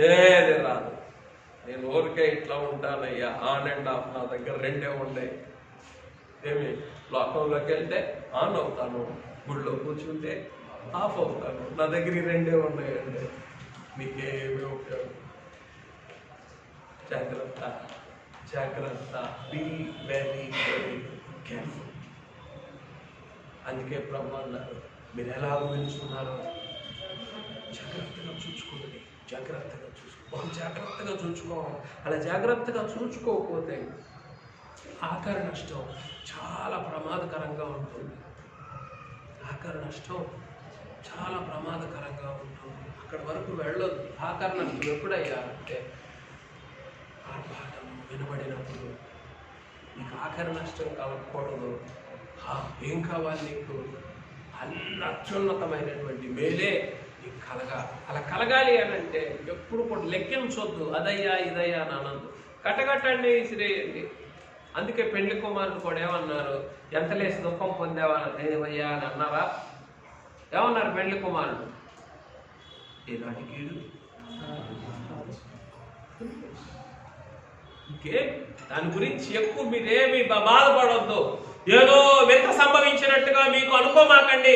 [SPEAKER 1] ఏది రాదు. నేను ఊరికే ఇట్లా ఉంటానయ్యా, ఆన్ అండ్ ఆఫ్. నా దగ్గర రెండే ఉన్నాయి. ఏమి లోకంలోకి వెళ్తే ఆన్ అవుతాను, గుళ్ళో కూర్చుంటే ఆఫ్ అవుతాను. నా దగ్గర రెండే ఉన్నాయండి. మీకేమీ ఉపయోగం. జాగ్రత్త జాగ్రత్త. Be very very careful. అందుకే ప్రభు అన్నారు, మీరు ఎలాగో వినుచున్నారో జాగ్రత్తగా చూసుకోండి. జాగ్రత్తగా జాగ్రత్తగా చూసుకోవాలి. అలా జాగ్రత్తగా చూసుకోకపోతే ఆఖరి నష్టం చాలా ప్రమాదకరంగా ఉంటుంది. ఆఖరి నష్టం చాలా ప్రమాదకరంగా ఉంటుంది. అక్కడి వరకు వెళ్ళొద్దు. ఆఖరి నష్టం ఎప్పుడయ్యా అంటే ఆర్భాటం వినబడినప్పుడు. నీకు ఆఖరి నష్టం కలగకూడదు. ఏం కావాలి నీకు? అత్యున్నతమైనటువంటి మేలే నీకు అలా కలగాలి అని అంటే ఎప్పుడు కూడా లెక్కించొద్దు. అదయ్యా ఇదయ్యా అని అనద్దు. కట్టగట్టండి, ఇసిరేయండి. అందుకే పెళ్లి కుమారుడు కూడా ఏమన్నారు? ఎంత లేసి దుఃఖం పొందేవా ఏమయ్యా అని అన్నారా? ఏమన్నారు పెళ్లి కుమారుడు? ఈనాటి కీడు ఇంకేం దాని గురించి ఎక్కువ మీరేమి బాధపడొద్దు. ఏదో వింత సంభవించినట్టుగా మీకు అనుకోమాకండి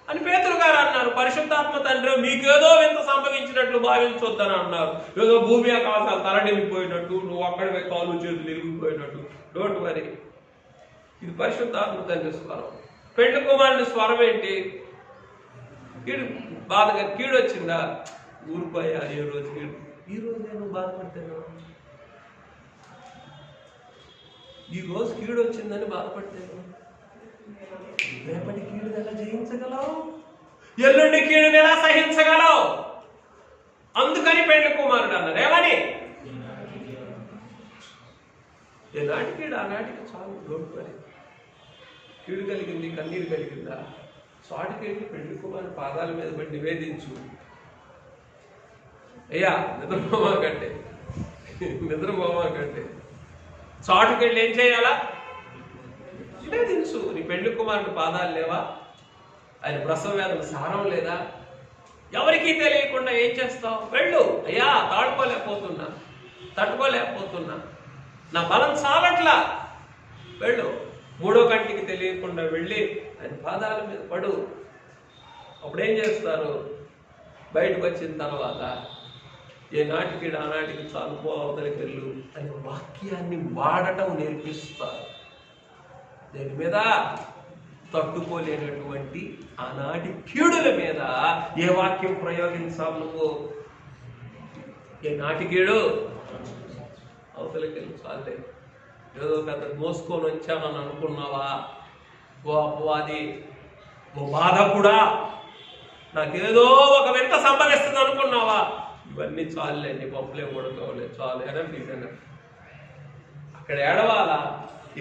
[SPEAKER 1] అని పేతురు గారు అన్నారు. పరిశుద్ధాత్మ తండ్రి మీకేదో వింత సంభవించినట్లు భావించొద్దని అన్నారు. ఏదో భూమి ఆకాశాలు తరడిల్లిపోయినట్టు, నువ్వు అక్కడిపై కాలు చేతులు ఇరిగిపోయినట్టు. Don't worry. ఇది పరిశుద్ధాత్మ తండ్రి స్వరం. పెళ్లి కుమారుడి స్వరం ఏంటి? కీడు బాధగా కీడు వచ్చిందా? ఊరిపోయా ఏ రోజు కీడు. ఈ రోజు నేను బాధపడుతున్నాను. ఈ రోజు కీడు వచ్చిందని బాధపడతాను. రేపటి కీడుని ఎలా జయించగలవు? ఎల్లుండి కీడుని ఎలా సహించగలవు? అందుకని పెళ్లి కుమారుడు అన్నారు. ఏమని? ఏనాటి కీడు ఆనాటికి చాలు. Don't worry. కీడు కలిగింది, కన్నీరు కలిగిందా? సాటికెళ్ళి పెళ్లి కుమారుడు పాదాల మీద పడి నివేదించు. అయ్యా నిద్రపోమాకంటే చాటుకెళ్ళి ఏం చేయాలా? నివేదించు. నీ పెళ్లి కుమారుడు పాదాలు లేవా? ఆయన ప్రసవ వేదన సారం లేదా? ఎవరికీ తెలియకుండా ఏం చేస్తావు? వెళ్ళు. అయ్యా తట్టుకోలేకపోతున్నా, నా బలం చాలట్లా. వెళ్ళు. మూడో కంటికి తెలియకుండా వెళ్ళి ఆయన పాదాల మీద పడు. అప్పుడేం చేస్తారు? బయటకు వచ్చిన తర్వాత ఏ నాటికి ఆనాటికి చాలుపో అవతలికి వెళ్ళు అనే వాక్యాన్ని వాడటం నేర్పిస్తారు. దేని మీద? తట్టుకోలేనటువంటి ఆనాటి కీడుల మీద ఏ వాక్యం ప్రయోగించాలి నువ్వు? ఏ నాటి కీడు? అవతలికి వెళ్ళి చాలే. ఏదో పెద్ద మోసుకొని వచ్చానని అనుకున్నావా? ఓ అపవాది, ఓ బాధకుడా, నాకేదో ఒక వింత సంభవిస్తుంది అనుకున్నావా? ఇవన్నీ చాలులే, నీ పప్పులే కొడుకోవాలి, చాలు. Enough is enough. అక్కడ ఏడవాలా,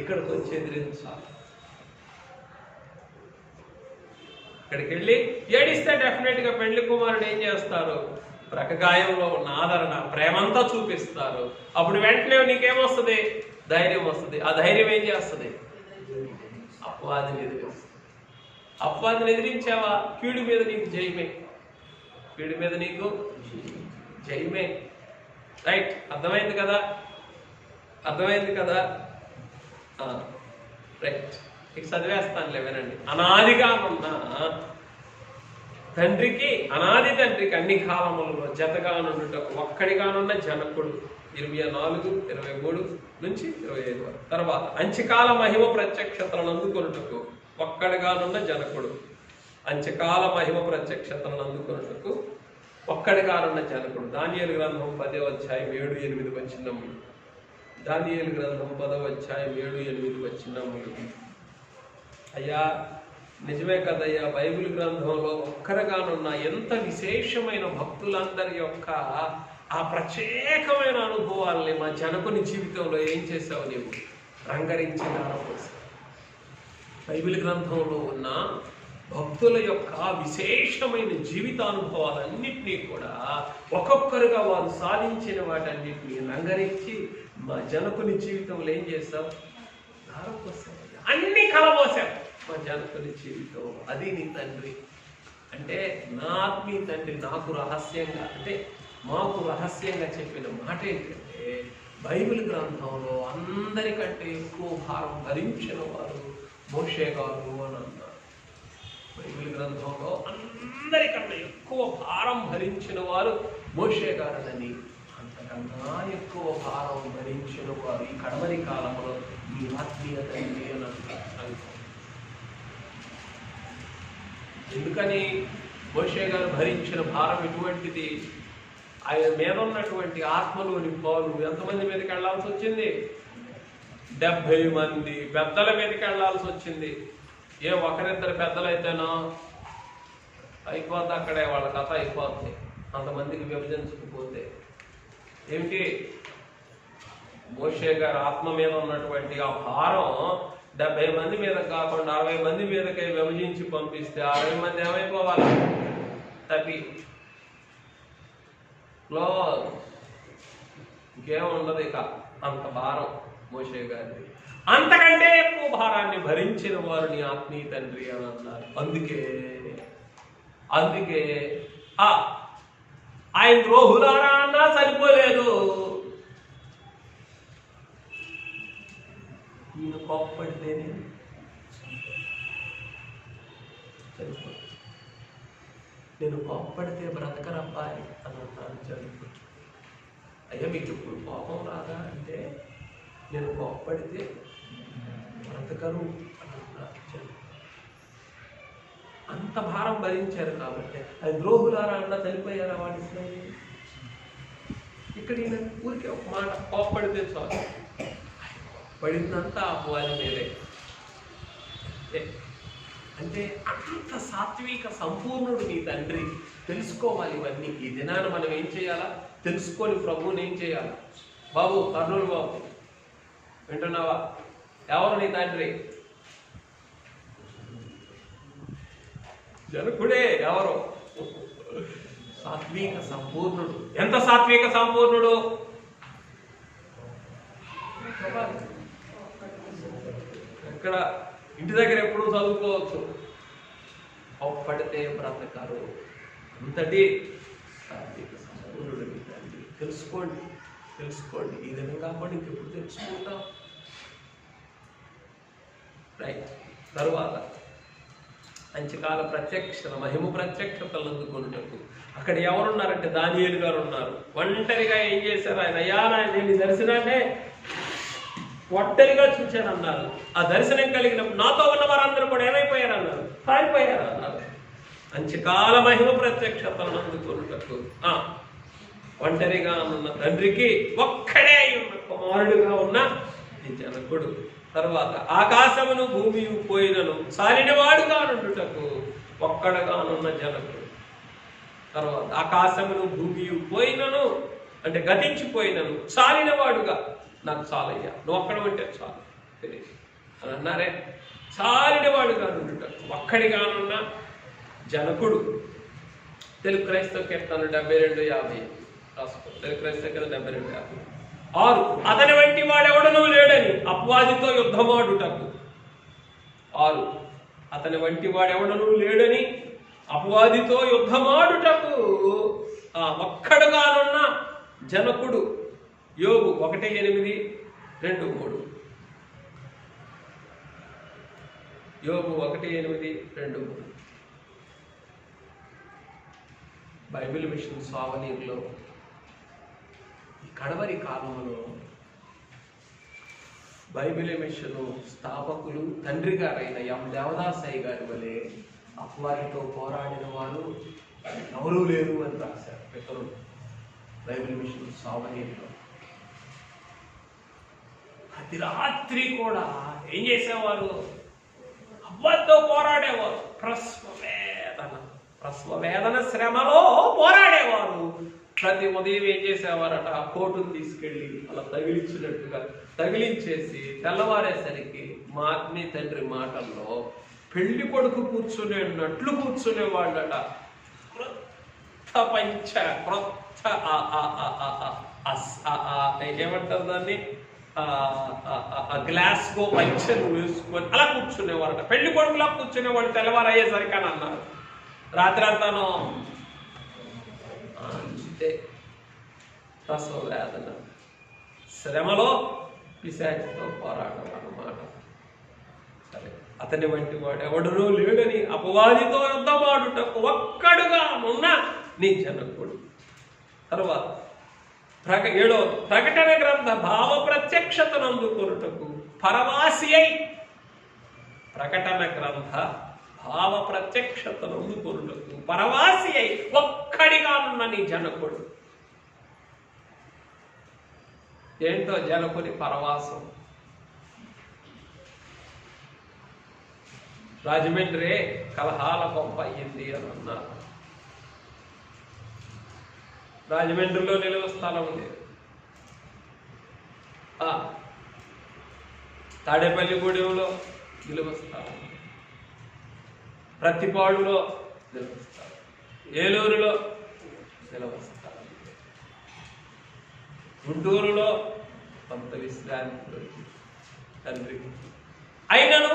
[SPEAKER 1] ఇక్కడికి వచ్చి ఎదిరించాలి. ఇక్కడికి వెళ్ళి ఏడిస్తే డెఫినెట్గా పెళ్లి కుమారుడు ఏం చేస్తారు? ప్రకగాయంలో ఉన్న ఆదరణ, ప్రేమంతా చూపిస్తారు. అప్పుడు వెంటనే నీకేమొస్తుంది? ధైర్యం వస్తుంది. ఆ ధైర్యం ఏం చేస్తుంది? అపవాదిని ఎదిరిస్తుంది. అపవాదిని ఎదిరించావా? కీడు మీద నీకు జయమే. కీడు మీద నీకు జయమే. రైట్? అర్థమైంది కదా? రైట్. ఇక చదివేస్తానులే, వినండి. అనాదిగానున్న తండ్రికి, అనాది తండ్రికి అన్ని కాలములలో జతగానుండుటకు ఒక్కడిగానున్న జనకుడు. 24:23-25 వరకు. తర్వాత అంత్యకాల మహిమ ప్రత్యక్షతలను అందుకొనుటకు ఒక్కడిగానున్న జనకుడు. అంత్యకాల మహిమ ప్రత్యక్షతలను అందుకొనుటకు ఒక్కడిగానున్న జనకుడు. దానియేలు గ్రంథం 10వ అధ్యాయం 7-8 వచనములు. దానియేలు గ్రంథం 10వ అధ్యాయం 7-8 వచనములు. అయ్యా నిజమే కదయ్యా, బైబిల్ గ్రంథంలో ఒక్కరిగానున్న ఎంత విశేషమైన భక్తులందరి యొక్క ఆ ప్రత్యేకమైన అనుభవాల్ని మా జనకుని జీవితంలో ఏం చేసావు? నీవు రంగరించి దారపోసావు. బైబిల్ గ్రంథంలో ఉన్న భక్తుల యొక్క విశేషమైన జీవితానుభవాలన్నింటినీ కూడా ఒక్కొక్కరుగా వారు సాధించిన వాటన్నిటినీ రంగరించి మా జనకుని జీవితంలో ఏం చేస్తాం? అన్ని కలబోసాం మా జనకుని జీవితం. అది నీ తండ్రి అంటే, నా ఆత్మీయ తండ్రి నాకు రహస్యంగా, అంటే మాకు రహస్యంగా చెప్పిన మాట ఏంటంటే, బైబిల్ గ్రంథంలో అందరికంటే ఎక్కువ భారం భరించిన వారు మోషే గారు అని అన్నారు. బైబిల్ గ్రంథంలో అందరికన్నా ఎక్కువ భారం భరించిన వారు మోషే గారని, అంతకన్నా ఎక్కువ భారం భరించిన వారు ఈ కడవరి కాలంలో ఈ ఆత్మీయ తండ్రి అని అంటారు. ఎందుకని మోషే గారు భరించిన భారం ఎటువంటిది? ఆయన మీద ఉన్నటువంటి ఆత్మలోని పాలు ఎంతమంది మీదకి వెళ్లాల్సి వచ్చింది? 70 మంది పెద్దల మీదకి వెళ్లాల్సి వచ్చింది. ఒకరిద్దరు పెద్దలైతేనో అయిపోద్ది, అక్కడే వాళ్ళ కథ అయిపోద్ది. అంతమందికి విభజించకపోతే ఏమిటి? మోషే గారి ఆత్మ మీద ఉన్నటువంటి ఆ భారం 70 మంది మీద కాకుండా 60 మంది మీదకే విభజించి పంపిస్తే 60 మంది ఏమైపోవాలి? తప్పి ఇంకేముండదు ఇక. అంత భారం మోషే గారిది. అంతకంటే ఎక్కువ భారాన్ని భరించిన వారు నీ ఆత్మీయ తండ్రి అని అన్నారు. అందుకే ఆయన ద్రోహులారా అన్నా సరిపోలేదు. ఈయన కోప్పడితేనే సరిపోదు. నేను కోప్పడితే బ్రతకరబ్బాయి అని అన్నాను జరుగుతుంది. అయ్యా మీకు ఇప్పుడు కోపం రాదా అంటే, నేను కోప్పడితే బ్రతకరు అని అన్నారు జరుగుతుంది. అంత భారం భరించారు కాబట్టి అది ద్రోహులారా అన్నా చనిపోయారా వాడి స్నేహితులు. ఇక్కడ ఈయన ఊరికే ఒక మాట కోప్పడితే చాలు, పడిందంతా అపవాది మీదే. అంటే అంత సాత్విక సంపూర్ణుడు నీ తండ్రి. తెలుసుకోవాలి ఇవన్నీ. ఈ దినాన్ని మనం ఏం చేయాలా? తెలుసుకొని ప్రభువుని ఏం చేయాలి? బాబు, కర్నూలు బాబు వింటున్నావా? ఎవరు నీ తండ్రి? జనకుడే. ఎవరు? సాత్విక సంపూర్ణుడు. ఎంత సాత్విక సంపూర్ణుడు? ఇక్కడ ఇంటి దగ్గర ఎప్పుడు చదువుకోవచ్చు. పడితే బ్రతకారు. అంతటి సాత్విక సంపూర్ణుడు మీ తండ్రి. తెలుసుకోండి. ఈ విధంగా కాకుండా ఇంకెప్పుడు తెలుసుకుంటాం. రైట్. తరువాత అంచకాల ప్రత్యక్షత, మహిమ ప్రత్యక్షతలు అందుకున్నట్టు అక్కడ ఎవరున్నారంటే దానియేలు గారు ఉన్నారు. ఒంటరిగా ఏం చేశారు? ఆయన అయ్యా నేను దర్శనాన్ని ఒంటరిగా చూశానన్నారు. ఆ దర్శనం కలిగినప్పుడు నాతో ఉన్న వారందరూ కూడా ఏమైపోయారు అన్నారు? పారిపోయారు అన్నారు. అంచకాల మహిమ ప్రత్యక్షతలను అందుకున్నట్టు ఒంటరిగా ఉన్న తండ్రికి ఒక్కడే ఉన్న కుమారుడుగా ఉన్న ఈ జనకుడు. తర్వాత ఆకాశమును భూమి పోయినను సాలినవాడుగా నుండుటకు ఒక్కడగానున్న జనకుడు. తర్వాత ఆకాశమును భూమి పోయినను అంటే గతించిపోయినను సాలినవాడుగా, నాకు చాలయ్యా, నువ్వు ఒక్కడ ఉంటే చాలు అని అన్నారే. చాలినవాడుగా నుండుటకు ఒక్కడిగానున్న జనకుడు. తెలుగు క్రైస్తవ కీర్తన 72:50 రాసుకో. తెలుగు క్రైస్తవ కీర్తన 72:50. 6 అతని వంటి వాడెవడనూ లేడని అపవాదితో యుద్ధమాడుటకు. 6 అతని వంటి వాడెవడనూ లేడని అపవాదితో యుద్ధమాడుటకు ఒక్కడుగానున్న జనకుడు. యోబు 1:8, 2:3. యోబు 1:8, 2:3. బైబిల్ మిషన్ సావనీర్లో ఈ కడవరి కాలంలో బైబిల్ మిషన్ స్థాపకులు తండ్రి గారైన ఎం దేవదాసయ్య గారి వలె అపవాదితో పోరాడిన వారు ఎవరూ లేరు అని రాశారు పితరులు బైబిల్ మిషన్ సావనీర్లో. ప్రతి రాత్రి కూడా ఏం చేసేవారు? అపవాదితో పోరాడేవారు. ప్రసవ వేదన శ్రమలో పోరాడేవారు. ప్రతి ఉదయం ఏం చేసేవారట? ఆ కోటును తీసుకెళ్ళి అలా తగిలించినట్టుగా తగిలించేసి తెల్లవారేసరికి మా ఆత్మీయ తండ్రి మాటల్లో పెళ్లి కొడుకు కూర్చునేటట్లు కూర్చునేవాళ్ళట. క్రొత్త పంచ, క్రొత్త ఏమంటారు దాన్ని, గ్లాస్గో పంచను వేసుకొని అలా కూర్చునేవాళ్ళట. పెళ్లి కొడుకులా కూర్చునేవాళ్ళు. తెల్లవారు అయ్యేసరికి అని అన్నారు. రాత్రి అంతాను అంతే. ప్రసవ వేదన, శ్రమలో పిశాచితో పోరాటం అన్నమాట. సరే, అతని వంటి వాడు ఎవడునూ లేడని అపవాదితో యుద్ధమాడుటకు ఒక్కడుగా ఉన్న నీ జనకుడు. తరువాత 7వ ప్రకటన గ్రంథ భావ ప్రత్యక్షతను అందుకొనుటకు పరవాసి అయి, ప్రకటన గ్రంథ భావ ప్రత్యక్షతను అందుకొనుటకు పరవాసి అయి ఒక్కడిగా ఉన్న నీ జనకుడు. ఏంటో జనకుని పరవాసం? రాజమండ్రి కలహాల కొంప అయ్యింది అని అన్నారు. రాజమండ్రిలో నిలువ స్థలం ఉంది. తాడేపల్లిగూడెంలో నిలువ స్థలం, ప్రతిపాడులో నిలువ స్థలం, ఏలూరులో నిలువ స్థలం, గుంటూరులో కొంత విశ్రాంతి తండ్రి. అయినను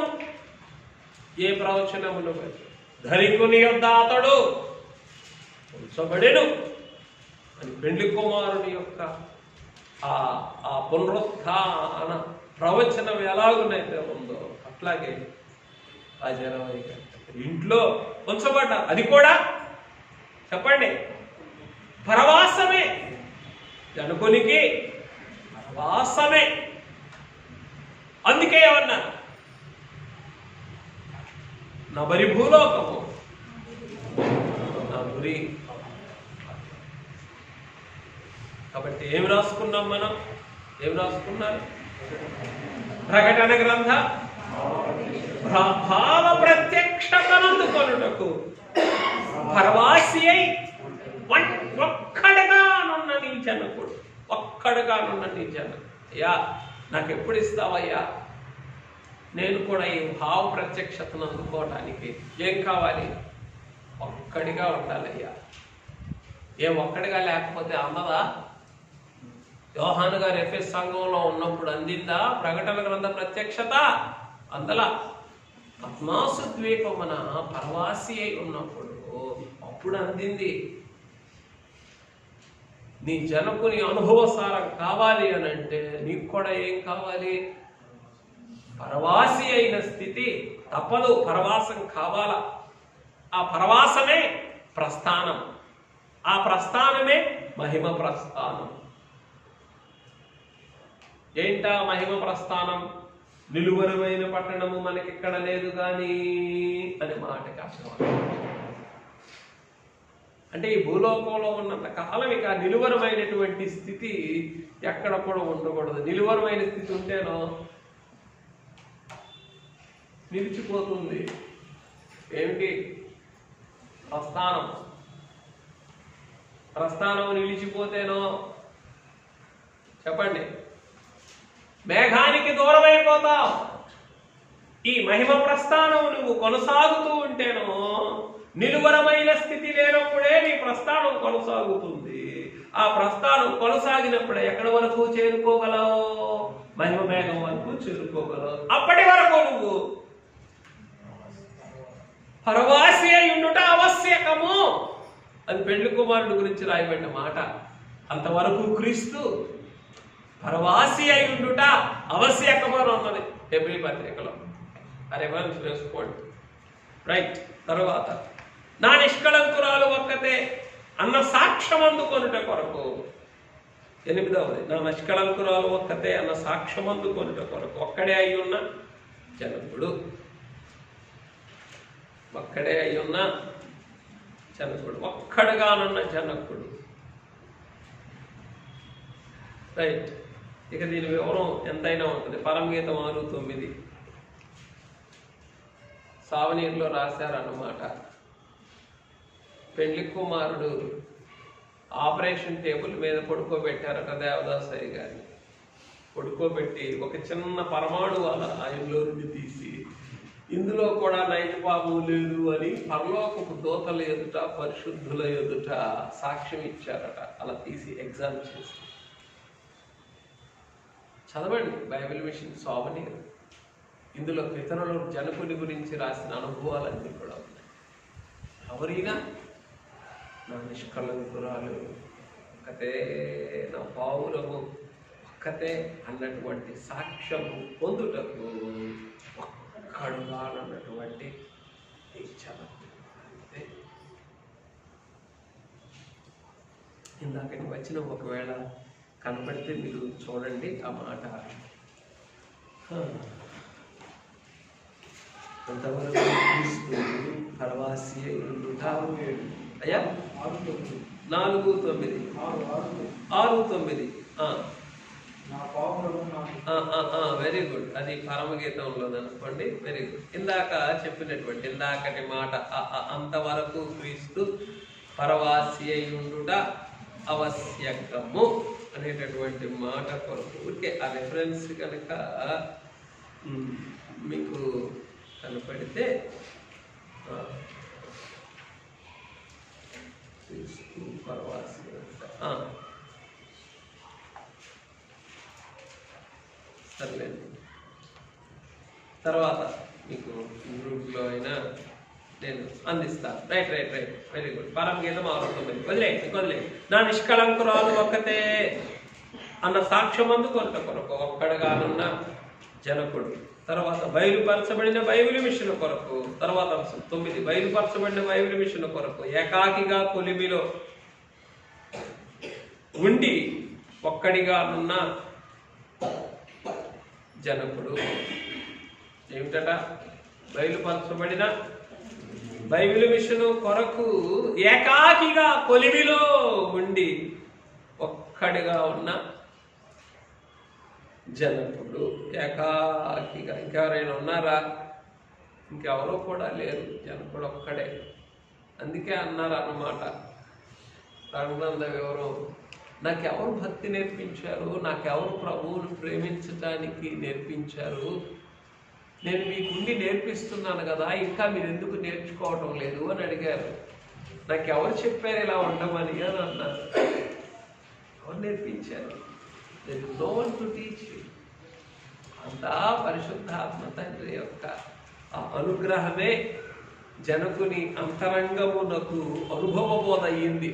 [SPEAKER 1] ఏ ప్రవచనములు ధనికుని యొద్ద అతడు ఉంచబడెను అని పెండ్లి కుమారుని యొక్క ఆ పునరుత్థాన ప్రవచనం ఎలాగునైతే ఉందో అట్లాగే ఆ 20 గంటలు ఇంట్లో ఉంచబడ్డారు. అది కూడా చెప్పండి, పరవాసమే. జనకునికి పరవాసమే. అందుకే ఏమన్నా నా బరి భూలోకము, నా గురి. కాబట్టి ఏమి రాసుకున్నాం మనం? ఏమి రాసుకున్నారు? ప్రకటన గ్రంథ భావ ప్రత్యక్షతనందుకొనుటకు పరవాసి అయి ఒక్కడుగానున్న నీ జనకుడు. ఒక్కడుగానున్న నీ జనకుడు. అయ్యా, నాకు ఎప్పుడు ఇస్తావయ్యా? నేను కూడా ఈ భావ ప్రత్యక్షతను అందుకోవడానికి ఏం కావాలి? ఒక్కడిగా ఉండాలయ్యా. ఏం ఒక్కడిగా లేకపోతే అందదా? యోహాను గారు ఎఫెస్ సంఘంలో ఉన్నప్పుడు అందిందా ప్రకటన గ్రంథ ప్రత్యక్షత? అందలా. పద్మాసు ద్వీపమున పరవాసి అయి ఉన్నప్పుడు అప్పుడు అందింది. నీ జనకుని అనుభవసారం కావాలి అని అంటే నీకు కూడా ఏం కావాలి? పరవాసి అయిన స్థితి తప్పదు. పరవాసం కావాలా. ఆ పరవాసమే ప్రస్థానం. ఆ ప్రస్థానమే మహిమ ప్రస్థానం. ఏంటా మహిమ ప్రస్థానం? నిలువరమైన పట్టణము మనకిక్కడ లేదు కానీ అనే మాటకి అర్థం. అంటే ఈ భూలోకంలో ఉన్నంత కాలం ఇక నిలువరమైనటువంటి స్థితి ఎక్కడ కూడా ఉండకూడదు. నిలువరమైన స్థితి ఉంటేనో నిలిచిపోతుంది. ఏమిటి? ప్రస్థానం. ప్రస్థానం నిలిచిపోతేనో చెప్పండి, మేఘానికి దూరమైపోతావు. ఈ మహిమ ప్రస్థానం నువ్వు కొనసాగుతూ ఉంటేనో, నిలువరమైన స్థితి లేనప్పుడే నీ ప్రస్థానం కొనసాగుతుంది. ఆ ప్రస్థానం కొనసాగినప్పుడే ఎక్కడి వరకు చేరుకోగలవు? మహిమ మేఘం వరకు చేరుకోగలవు. అప్పటి వరకు నువ్వు పరవాసి అయి ఉండుట ఆవశ్యకము. అది పెండ్లి కుమారుడు గురించి రాయబడిన మాట. అంతవరకు క్రీస్తు పరవాసి అయి ఉండుట ఆవశ్యకము అని ఉన్నది హెబ్రీ పత్రికలో. ఆ రెఫరెన్స్ వేసుకోండి. రైట్. తరువాత నా నిష్కళంకురాలు ఒక్కతే అన్న సాక్ష్యం అందుకొనుట కొరకు. 8వది, నా నిష్కళంకురాలు ఒక్కతే అన్న సాక్ష్యం అందుకొనుట కొరకు ఒక్కడే అయి ఉన్న జనకుడు. ఒక్కడే అయి ఉన్న జనకుడు. ఒక్కడుగానున్న జనకుడు. రైట్. ఇక దీని వివరం ఎంతైనా ఉంటుంది. పరమగీతం 6:9 సావనీరులో రాశారన్నమాట. పెళ్లి కుమారుడు ఆపరేషన్ టేబుల్ మీద పడుకోబెట్టారట దేవదాసరి గారిని. పడుకోబెట్టి ఒక చిన్న పరమాణు వాళ్ళ ఆయనలో నుండి తీసి ఇందులో కూడా నైజపాపం లేదు అని పరలోకపు దూతల ఎదుట పరిశుద్ధుల ఎదుట సాక్ష్యం ఇచ్చారట. అలా తీసి ఎగ్జామ్ చేసి చదవండి బైబిల్ మిషన్ సోమనీరు. ఇందులో పితరుల జనకుని గురించి రాసిన అనుభవాలన్నీ కూడా ఉన్నాయి. ఎవరైనా నా నిష్కలంకురాలు ఒక్కతే, నా పావురము ఒక్కతే అన్నటువంటి సాక్ష్యము పొందుటకు ఒక్కడుగా అన్నటువంటి అంతే. ఇందాకటి వచ్చిన ఒకవేళ కనపడితే మీరు చూడండి ఆ మాట. అంతవరకు పరవాసి అయ్యా 4:9 6:9 వెరీ గుడ్. అది పరమగీతంలో అనుకోండి. Very good. ఇందాక చెప్పినటువంటి ఇందాకటి మాట అంతవరకు క్రీస్తు పరవాసి అయి ఉండుట ఆవశ్యకము అనేటటువంటి మాట కొరకు ఊరికే ఆ రెఫరెన్స్ కనుక మీకు కనపడితే క్రీస్తు పరవాసి సర్లేండి. తర్వాత మీకు గ్రూప్లో అయినా నేను అందిస్తాను. Right very good. పరమగీతం 6:9 వదిలే. నా నిష్కలంకురాలు ఒక్కతే అన్న సాక్ష్యం అందుకొనుట కొరకు ఒక్కడగానున్న జనకుడు. తర్వాత బయలుపరచబడిన బైబిల్ మిషన్ కొరకు. తర్వాత అంశం 9 బయలుపరచబడిన బైబిల్ మిషన్ కొరకు ఏకాకిగా కొలిమిలో ఉండి ఒక్కడిగానున్న జనకుడు. ఏమిటట? బయలుపరచబడిన బైబిల్ మిషన్ కొరకు ఏకాకిగా కొలిమిలో ఉండి ఒక్కడిగా ఉన్న జనకుడు. ఏకాకిగా. ఇంకెవరైనా ఉన్నారా? ఇంకెవరో కూడా లేరు. జనకుడు ఒక్కడే. అందుకే అన్నారు అన్నమాట గ్రంథ వివరం. నాకెవరు భక్తి నేర్పించారు? నాకెవరు ప్రభువును ప్రేమించడానికి నేర్పించారు? నేను మీకుండి నేర్పిస్తున్నాను కదా, ఇంకా మీరు ఎందుకు నేర్చుకోవటం లేదు అని అడిగారు. నాకెవరు చెప్పారు ఇలా ఉండమని అని అన్నారు. ఎవరు నేర్పించారు? No one to teach you. అంతా పరిశుద్ధాత్మ తండ్రి యొక్క అనుగ్రహమే జనకుని అంతరంగమునకు అనుభవబోధ అయ్యింది.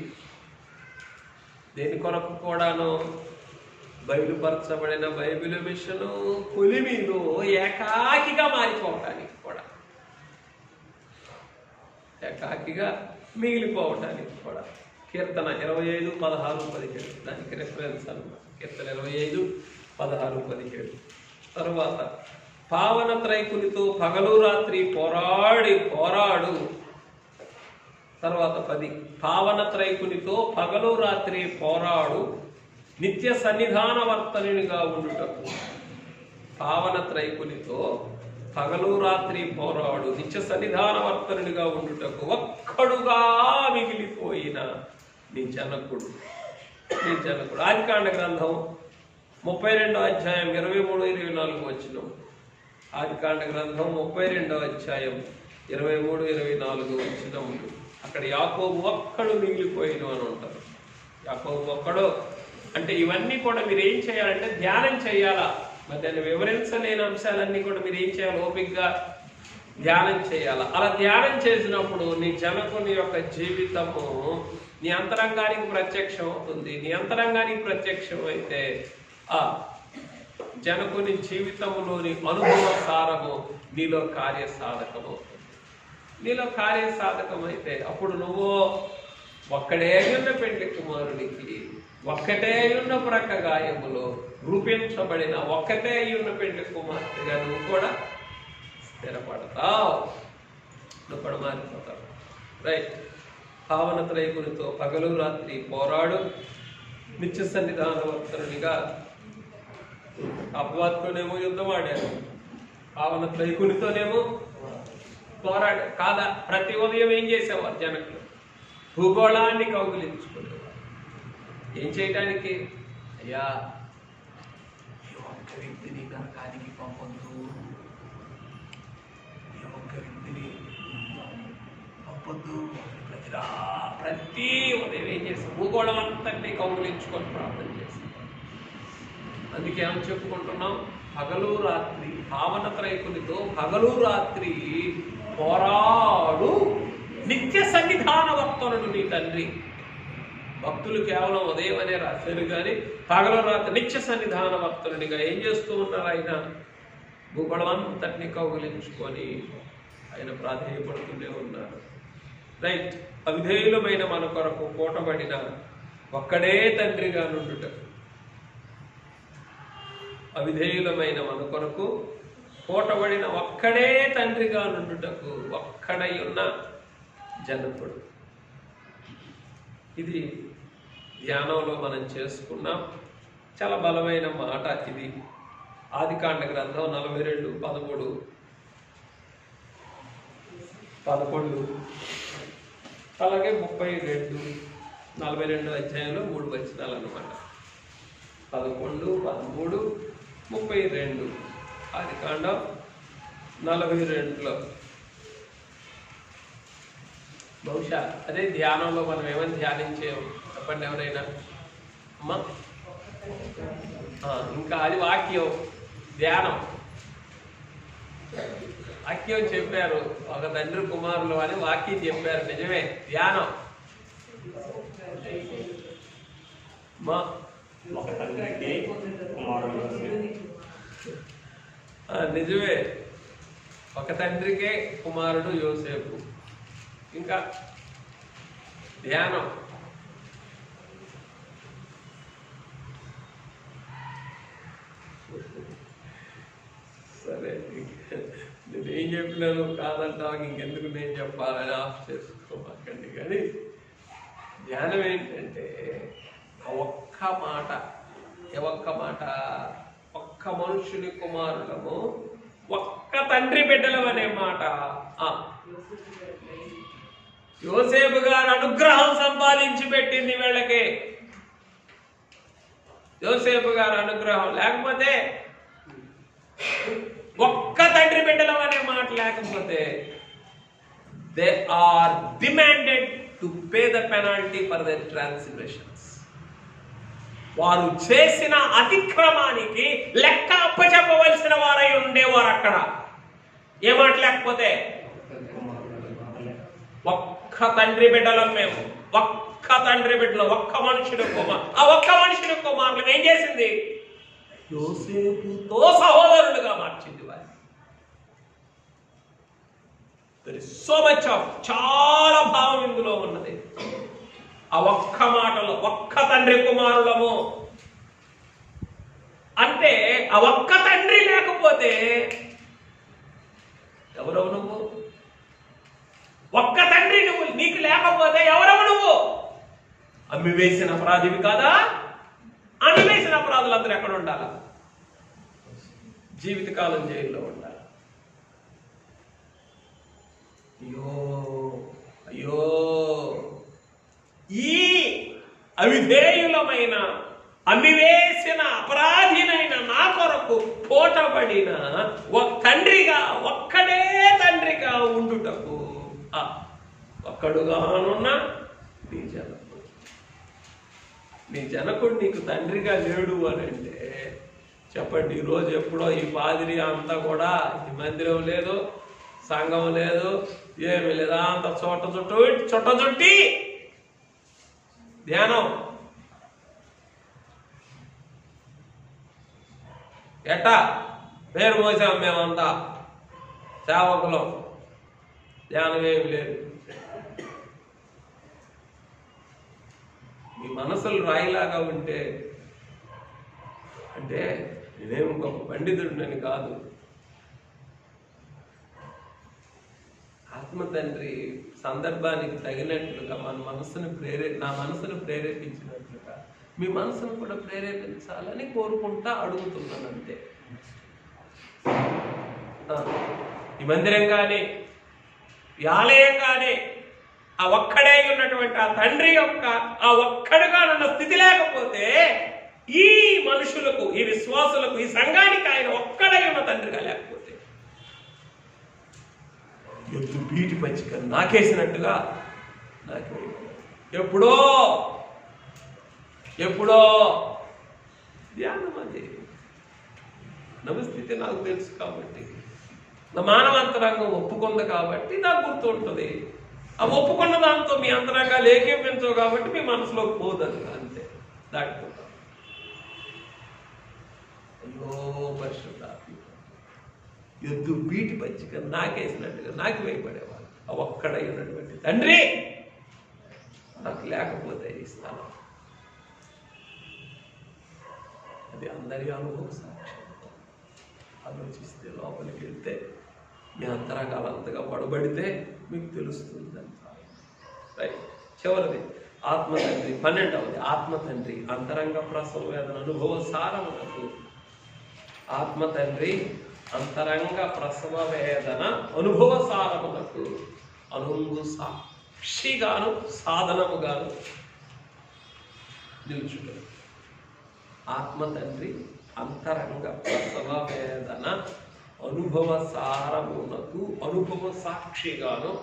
[SPEAKER 1] దేని కొరకు కూడాను బయలుపరచబడిన బైబిల్ మిషను కొలిమిలో ఏకాకిగా మారిపోవటానికి కూడా, ఏకాకిగా మిగిలిపోవటానికి కూడా. కీర్తన 25:16-17 దానికి రెఫరెన్స్ అన్నమాట. కీర్తన 25:16-17. తరువాత పావన త్రైకునితో పగలు రాత్రి పోరాడు. తర్వాత 10 పావన త్రైకునితో పగలు రాత్రి పోరాడు నిత్య సన్నిధాన వర్తనునిగా ఉండుటకు. పావన త్రైకునితో పగలు రాత్రి పోరాడు నిత్య సన్నిధాన వర్తనునిగా ఉండుటకు ఒక్కడుగా మిగిలిపోయిన నీ జనకుడు. ఆదికాండ గ్రంథం 32వ అధ్యాయం 23-24 వచనం. ఆదికాండ గ్రంథం 32వ అధ్యాయం 23-24 వచనములు. అక్కడ యాకోబు ఒక్కడు మిగిలిపోయిన అని ఉంటారు. యాకోబు ఒక్కడు అంటే ఇవన్నీ కూడా మీరు ఏం చేయాలంటే ధ్యానం చేయాలా. మరి దాన్ని వివరించలేని అంశాలన్నీ కూడా మీరు ఏం చేయాలి? ఓపికగా ధ్యానం చేయాలా. అలా ధ్యానం చేసినప్పుడు నీ జనకుని యొక్క జీవితము నీ అంతరంగానికి ప్రత్యక్షం అవుతుంది. నీ అంతరంగానికి ప్రత్యక్షం అయితే ఆ జనకుని జీవితంలోని అనుభవ సారము నీలో కార్యసాధకము. నీలో కార్యసాధకం అయితే అప్పుడు నువ్వు ఒక్కడే ఉన్న పెండ్లి కుమారునికి ఒక్కటే ఉన్న ప్రక్క గాయములో రూపించబడిన ఒక్కటే ఉన్న పెండ్లి కుమార్తెగా నువ్వు కూడా స్థిరపడతావు. నువ్వు కూడా మారిపోతావు. రైట్. పావన త్రైకునితో పగలు రాత్రి పోరాడు నిత్య సన్నిధాన వర్తనునిగా. అపవాదితోనేమో యుద్ధం ఆడారు, పావన త్రైకునితోనేమో పోరాడు కాదా. ప్రతి ఉదయం ఏం చేసేవారు జనకులు? భూగోళాన్ని కౌగిలించుకునేవారు. ఏం చేయటానికి? అయ్యా ఈ ఒక్క వ్యక్తిని నరకానికి పంపొద్దు, ఈ వింటిని పంపొద్దు. ప్రతి ఉదయం ఏం చేసి భూగోళం అంతటినీ కౌగులించుకొని ప్రార్థన చేసి, అందుకే ఏమని చెప్పుకుంటున్నాం, పగలు రాత్రి భావనత్రైకునితో పగలు రాత్రి పోరాడు నిత్య సన్నిధాన భక్తులను నీ తండ్రి. భక్తులు కేవలం ఉదయం అనే రాశారు కానీ పగలు రాత్రి నిత్య సన్నిధాన భక్తులనిగా ఏం చేస్తూ ఉన్నారు? ఆయన భూగోళం అంతటినీ కౌగులించుకొని ఆయన ప్రాధేయపడుతూనే ఉన్నారు. రైట్. అవిధేయులమైన మన కొరకు కోటబడిన ఒక్కడే తండ్రిగా నుండుటకు, అవిధేయులమైన మన కొరకు కోటబడిన ఒక్కడే తండ్రిగా నుండుటకు ఒక్కడై ఉన్న జనకుడు. ఇది ధ్యానంలో మనం చేసుకున్నాం. చాలా బలమైన మాట ఇది. ఆదికాండ గ్రంథం 42, 13, 11 అలాగే 32, 42 అధ్యాయంలో 3 వచనాలు అన్నమాట. 11, 13, 32 ఆదికాండం 42లో. బహుశా అదే ధ్యానంలో మనం ఏమని ధ్యానించాము చెప్పండి ఎవరైనా? అమ్మా ఇంకా అది వాక్యం, ధ్యానం. వాక్యం చెప్పారు, ఒక తండ్రి కుమారులు అని వాక్యం చెప్పారు. నిజమే, ధ్యానం నిజమే. ఒక తండ్రికే కుమారుడు యోసేపు. ఇంకా ధ్యానం సరే, నేనేం చెప్పినాను కాదంటావు, ఇంకెందుకు నేను చెప్పాలని ఆఫ్ చేసుకోమాకండి. కానీ ధ్యానం ఏంటంటే ఒక్క మాట, ఒక్క మనుషుని కుమారులము, ఒక్క తండ్రి బిడ్డలం అనే మాట. యోసేపు గారు అనుగ్రహం సంపాదించి పెట్టింది వీళ్ళకి. యోసేపు గారు అనుగ్రహం లేకపోతే, ఒక్క తండ్రి బిడ్డలం అనే మాట లేకపోతే, they are demanded to pay the penalty for their transgressions. వారు చేసిన అతిక్రమానికి లెక్క అప్పచెప్పవలసిన వారై ఉండేవారు అక్కడ. ఏ మాట లేకపోతే, ఒక్క తండ్రి బిడ్డలం మేము, ఒక్క తండ్రి బిడ్డలు, ఒక్క మనుషుడు కుమార్. ఆ ఒక్క మనుషుడు కుమారులు ఏం చేసింది? యోసేపుతో సహోదరులుగా మార్చింది వారు. సో మచ్ ఆఫ్, చాలా భావం ఇందులో ఉన్నది. ఆ ఒక్క మాటలో ఒక్క తండ్రి కుమారులము అంటే, ఆ ఒక్క తండ్రి లేకపోతే ఎవరవు నువ్వు? ఒక్క తండ్రి నువ్వు నీకు లేకపోతే ఎవరవు నువ్వు? అమ్మివేసిన అపరాధివి కాదా? అమ్మివేసిన అపరాధులందరూ ఎక్కడ ఉండాలి? జీవితకాలం జైల్లో ఉండాలి. అయ్యో, ఈ అవిధేయులమైన అమ్మివేసిన అపరాధినైన నా కొరకు పోటబడిన ఒక తండ్రిగా, ఒక్కడే తండ్రిగా ఉండుటకు ఒక్కడుగానున్న నీ జనకుడు నీకు తండ్రిగా లేడు అని అంటే చెప్పండి. ఈరోజు ఎప్పుడో ఈ పాదిరి అంతా కూడా ఈ మందిరం లేదు, సంఘం లేదు, ఏమి లేదా, అంత చుట్ట చుట్టి ధ్యానం. ఎట్టా పేరు మోసాం మేమంతా సేవకులం, ధ్యానం ఏమి లేదు. మీ మనసులు రాయిలాగా ఉంటే, అంటే నేనేం గొప్ప పండితుడినని కాదు, ఆత్మ తండ్రి సందర్భానికి తగినట్లుగా మన మనసును నా మనసును ప్రేరేపించినట్లుగా మీ మనసును కూడా ప్రేరేపించాలని కోరుకుంటా అడుగుతున్నాను అంతే. ఈ మందిరం కానీ ఈ ఆలయం కానీ ఆ ఒక్కడే ఉన్నటువంటి ఆ తండ్రి యొక్క ఆ ఒక్కడుగా ఉన్న స్థితి లేకపోతే, ఈ మనుషులకు, ఈ విశ్వాసులకు, ఈ సంఘానికి ఆయన ఒక్కడై ఉన్న తండ్రిగా లేకపోతే ఎద్దు బీటి పచ్చిక నాకేసినట్టుగా నాకు ఎప్పుడో ఎప్పుడో ధ్యానం అది నవస్థితి నాకు తెలుసు కాబట్టి, నా మానవంతరంగం ఒప్పుకుంది కాబట్టి నాకు గుర్తు ఉంటుంది. ఆ ఒప్పుకున్న దాంతో మీ అంతరంగాలు ఏకేపించవు కాబట్టి మీ మనసులో పోదని అంతే దాటిపోతాం. అయ్యో పరిశుద్ధాత్మ, ఎద్దు బీటి పచ్చిక నాకేసినట్టుగా నాకు వేయబడేవాళ్ళు ఆ ఒక్కడై ఉన్నటువంటి తండ్రి నాకు లేకపోతే ఇస్తాను. అది అందరి అనుభవ సాక్ష్యం. ఆలోచిస్తే లోపలికి వెళ్తే మీ అంతరంగాలు అంతగా పడబడితే మీకు తెలుస్తుంది అంత. రైట్. చివరిది ఆత్మతండ్రి, 12వది ఆత్మతండ్రి అంతరంగ ప్రసవ వేదన అనుభవ సారమునకు. ఆత్మతండ్రి అంతరంగ ప్రసవ వేదన అనుభవ సారమునకు అనుభవ సాక్షిగాను సాధనముగాను నిలుచుట. ఆత్మతండ్రి అంతరంగ ప్రసవ వేదన అనుభవ సారమునకు అనుభవ సాక్షిగాను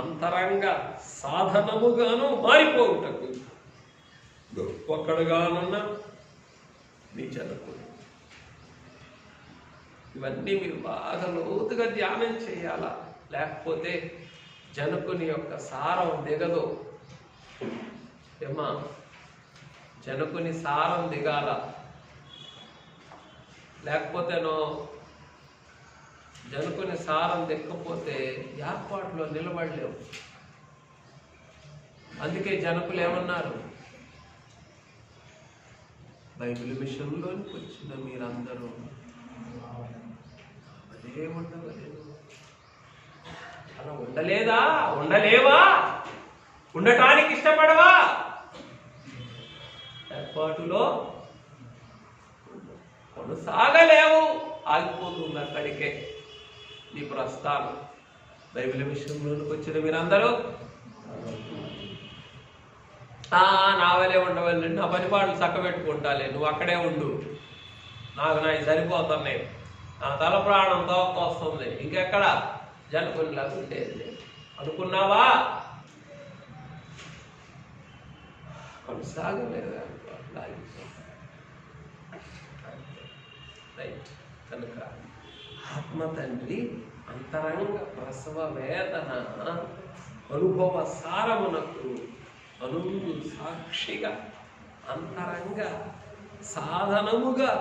[SPEAKER 1] అంతరంగ సాధనముగాను మారిపోవుటకు ఒక్కడుగానున్న మీ జనకుడు. ఇవన్నీ మీరు బాగా లోతుగా ధ్యానం చేయాలా, లేకపోతే జనకుని యొక్క సారం దిగదు. ఏమా, జనకుని సారం దిగాల, లేకపోతేనో జనకుని సారం దిక్కపోతే ఏర్పాటులో నిలబడలేవు. అందుకే జనకులు ఏమన్నారు, బైబిల్ మిషన్లోనికి వచ్చిన మీరందరూ అదే ఉండవలేదు. అలా ఉండలేదా, ఉండలేవా, ఉండటానికి ఇష్టపడవా, ఏర్పాటులో కొనసాగలేవు, ఆగిపోతుంది అక్కడికే నీ ప్రస్థానం. బైబిల్ విషయంలోనికి వచ్చిన మీరందరూ నావలే ఉండవల్లి, నా పనిపాట్లు చక్కబెట్టుకుంటాలే, నువ్వు అక్కడే ఉండు, నాకు సరిపోతున్నాయి, నా తల ప్రాణం తోకొస్తుంది, ఇంకెక్కడ జనకునిలాగా ఉండేది అనుకున్నావా? కొనసాగలేదు రైట్. కనుక ఆత్మతండ్రి అంతరంగ ప్రసవ వేదన అనుభవ సారమునకు అనుభవ సాక్షిగా అంతరంగ సాధనముగా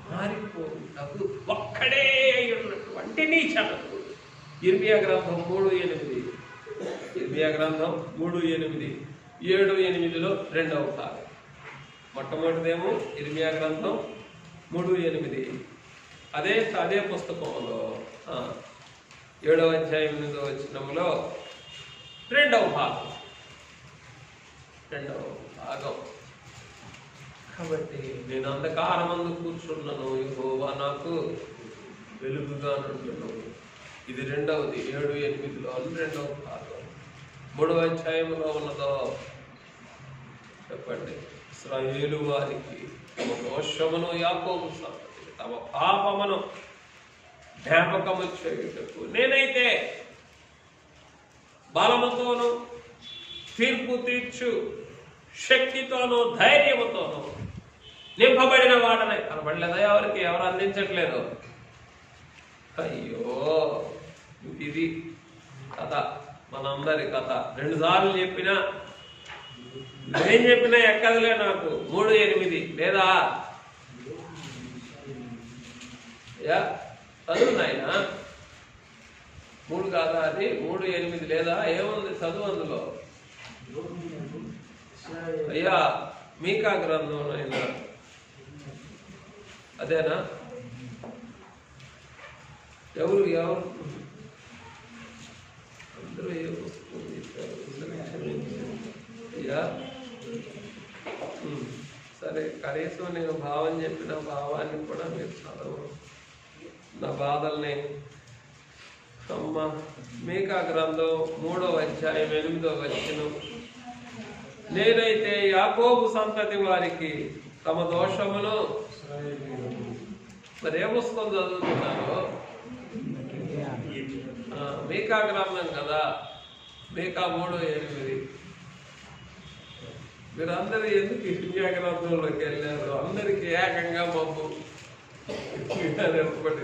[SPEAKER 1] మారిపోవుటకు ఒక్కడే ఉన్నటువంటి నీ జనకుడు. ఇర్మియా గ్రంథం 3:8, ఇర్మియా గ్రంథం 3:8, 7:8లో రెండవ భాగం. మొట్టమొదటిదేమో ఇర్మియా గ్రంథం 3:8, అదే పుస్తకంలో 7వ అధ్యాయం 8వ వచనంలో రెండవ భాగం. కాబట్టి నేను అంధకారమందు కూర్చున్నాను, యెహోవా నాకు వెలుగుగా నుండును. ఇది రెండవది 7:8లో రెండవ భాగం. 3వ అధ్యాయంలో ఉన్నదో చెప్పండి. ఇశ్రాయేలు వారికి తమ దోషమును యాకోబు సంతతికి తమ పాపమును జ్ఞాపకము చేయుటకు నేనైతే బలముతోను తీర్పు తీర్చు శక్తితోనూ ధైర్యముతోనూ నింపబడిన వాడనే. కనబడలేదా ఎవరికి? ఎవరు అందించట్లేదు. అయ్యో, ఇది కథ, మనందరి కథ. 2 సార్లు చెప్పినా ఏం చెప్పినా ఎక్కదులే నాకు. 3:8 లేదా చదువు నాయన, 3 కాదా అది? 3:8 లేదా? ఏముంది చదువు అందులో? అయ్యా మీకా గ్రంథం అయినా అదేనా? ఎవరు అందరూ ఏ పుస్తకం అయ్యా? సరే, కనీసం నేను భావం చెప్పిన భావాన్ని కూడా మీరు చదవరు. నా బాధల్ని అమ్మ. మీకా గ్రంథం 3వ అధ్యాయం 8వ వచనం, నేనైతే యాకోబు సంతతి వారికి తమ దోషమును మరి ఏ పుస్తకం చదువుతున్నారు? మీకా గ్రంథం కదా, మీకా 3:8. మీరందరూ ఎందుకు ఇర్మియా గ్రంథంలోకి వెళ్ళారు? అందరికీ ఏకంగా మబ్బు ఎప్పటి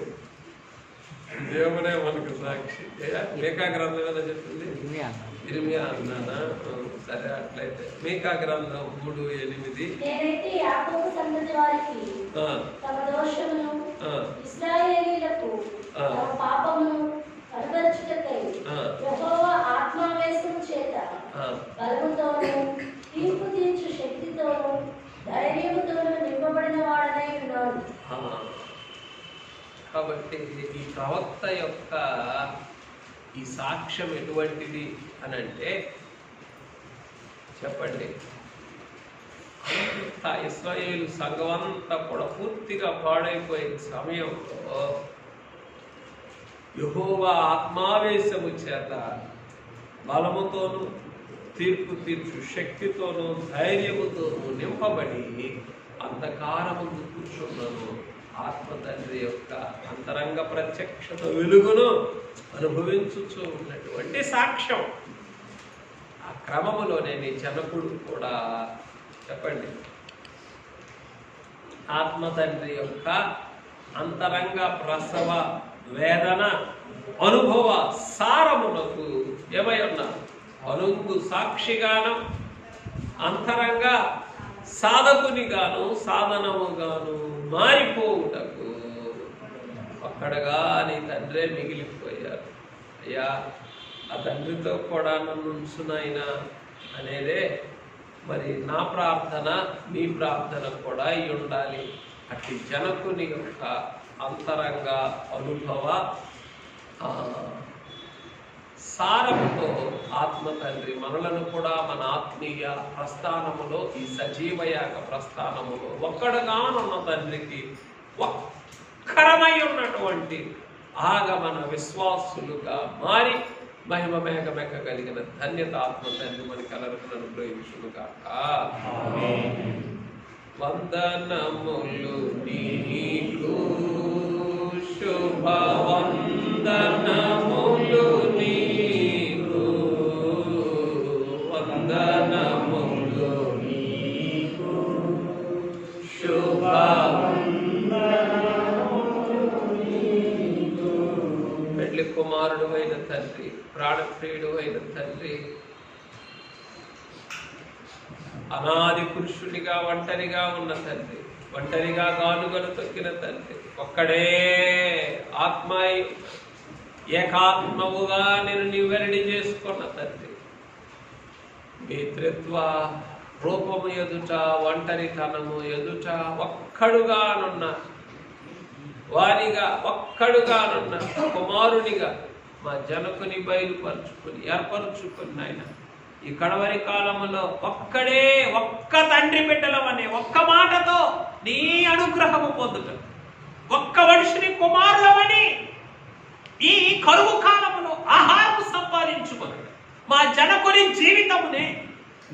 [SPEAKER 1] దేవుడే మనకు సాక్షి. మీకా గ్రంథం ఏదో చెప్తుంది, ఇర్మియా అన్నానా? సరే, అట్లయితే మీకా గ్రంథం 3:8.
[SPEAKER 2] నేనైతే యాకోబు సంతతి వారికి తమ దోషమును, ఇశ్రాయేలీయులకు తమ పాపమును కనపరచుటకై యెహోవా ఆత్మావేశము చేత బలముతోనూ తీర్పు తీర్చు శక్తితోనూ ధైర్యముతోనూ నింపబడిన వాడనై ఉన్నాడు.
[SPEAKER 1] కాబట్టి ఈ ప్రవక్త యొక్క ఈ సాక్ష్యం ఎటువంటిది అని అంటే, చెప్పండి, ఇశ్రాయేలు సంఘం అంతా కూడా పూర్తిగా పాడైపోయిన సమయంలో యెహోవా ఆత్మావేశము చేత బలముతోనూ తీర్పు తీర్చు శక్తితోనూ ధైర్యముతోనూ నింపబడి అంధకారముందు కూర్చున్నాను. ఆత్మ తండ్రి యొక్క అంతరంగ ప్రత్యక్షత వెలుగును అనుభవించుచూ ఉన్నటువంటి సాక్ష్యం. ఆ క్రమములోనే నీ జనకుడు కూడా, చెప్పండి, ఆత్మ తండ్రి యొక్క అంతరంగ ప్రసవ వేదన అనుభవ సారమునకు ఏమై ఉన్నారు? అనుంగు సాక్షిగాను, అంతరంగ సాధకునిగాను, సాధనముగాను మారిపోవుటకు ఒక్కడగా నీ తండ్రే మిగిలిపోయారు. అయ్యా, ఆ తండ్రితో కూడా నన్ను ఉంచునైనా అనేదే మరి నా ప్రార్థన, నీ ప్రార్థన కూడా అయి ఉండాలి. అట్టి జనకుని యొక్క అంతరంగ అనుభవ సారముతో ఆత్మ తండ్రి మనలను కూడా మన ఆత్మీయ ప్రస్థానములో, ఈ సజీవయాగ ప్రస్థానములో ఒక్కడుగానున్న తండ్రికి ఒక్కరమై ఉన్నటువంటి ఆగమన విశ్వాసులుగా మారి మహిమ మేఘమెక్కగలిగిన ధన్యత ఆత్మ తండ్రి మనకి అలరుకును అనుగ్రహించునుగాక. వందనములు నీకు, శుభ వందనములు నీకు, వందనములు నీకు, శుభ పెళ్లి కుమారుడు అయిన తండ్రి, ప్రాణప్రియుడు అయిన తండ్రి, అనాది పురుషునిగా ఒంటరిగా ఉన్న తండ్రి, ఒంటరిగా గానుగలు తొక్కిన తండ్రి, ఒక్కడే ఆత్మాయి ఏకాత్మవుగా నేను వెల్లడి చేసుకున్న తండ్రి, మీ త్రిత్వ రూపము ఎదుట, ఒంటరితనము ఎదుట ఒక్కడుగానున్న వారిగా, ఒక్కడుగానున్న కుమారునిగా మా జనకుని బయలుపరుచుకుని ఏర్పరుచుకుని ఆయన ఈ కడవరి కాలములో ఒక్కడే, ఒక్క తండ్రి బిడ్డలమనే ఒక్క మాటతో నీ అనుగ్రహము పొందుట, ఒక్క మనిషిని కుమారులమని ఈ కరువు కాలములో ఆహారము సంపాదించుకున్నాడు. మా జనకుని జీవితమునే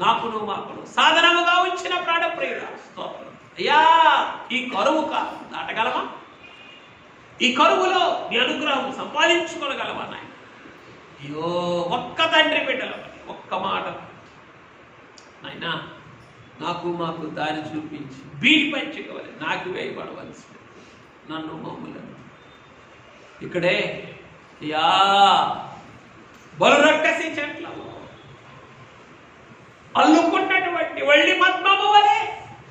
[SPEAKER 1] నాకును మాకును సాధనముగా ఉంచిన ప్రాణప్రియుడా స్తోత్రం. అయ్యా, ఈ కరువు కాలం దాటగలమా? ఈ కరువులో నీ అనుగ్రహం సంపాదించుకోగలవా నాయన? అయ్యో, ఒక్క తండ్రి బిడ్డలమని ఒక్క మాట నాయనా, నాకు మాకు దారి చూపించి బీడి పంచుకోవాలి, నాకు వేయబడవలసి నన్ను మమ్ములను ఇక్కడే యా బలురక్కసి చెట్ల అల్లుకున్నటువంటి వల్లి పద్మము వలె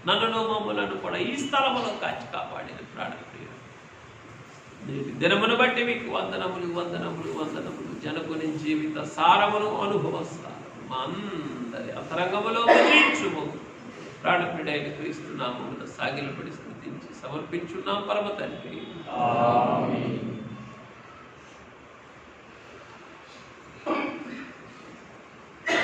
[SPEAKER 1] నన్ను మమ్ములను కూడా ఈ స్థలములో కాచి కాపాడిన ప్రాణప్రియుడు, నేటి దినమును బట్టి మీకు వందనములు, వందనములు, వందనములు. జనకుని జీవిత సారమును, అనుభవ సారము మా అందరి అంతరంగములో ముద్రించుము. ప్రాణప్రియుడైన క్రీస్తు నామమున సాగిలపడి స్తుతించి సమర్పించున్నాం పరమ తండ్రి. ఆమేన్.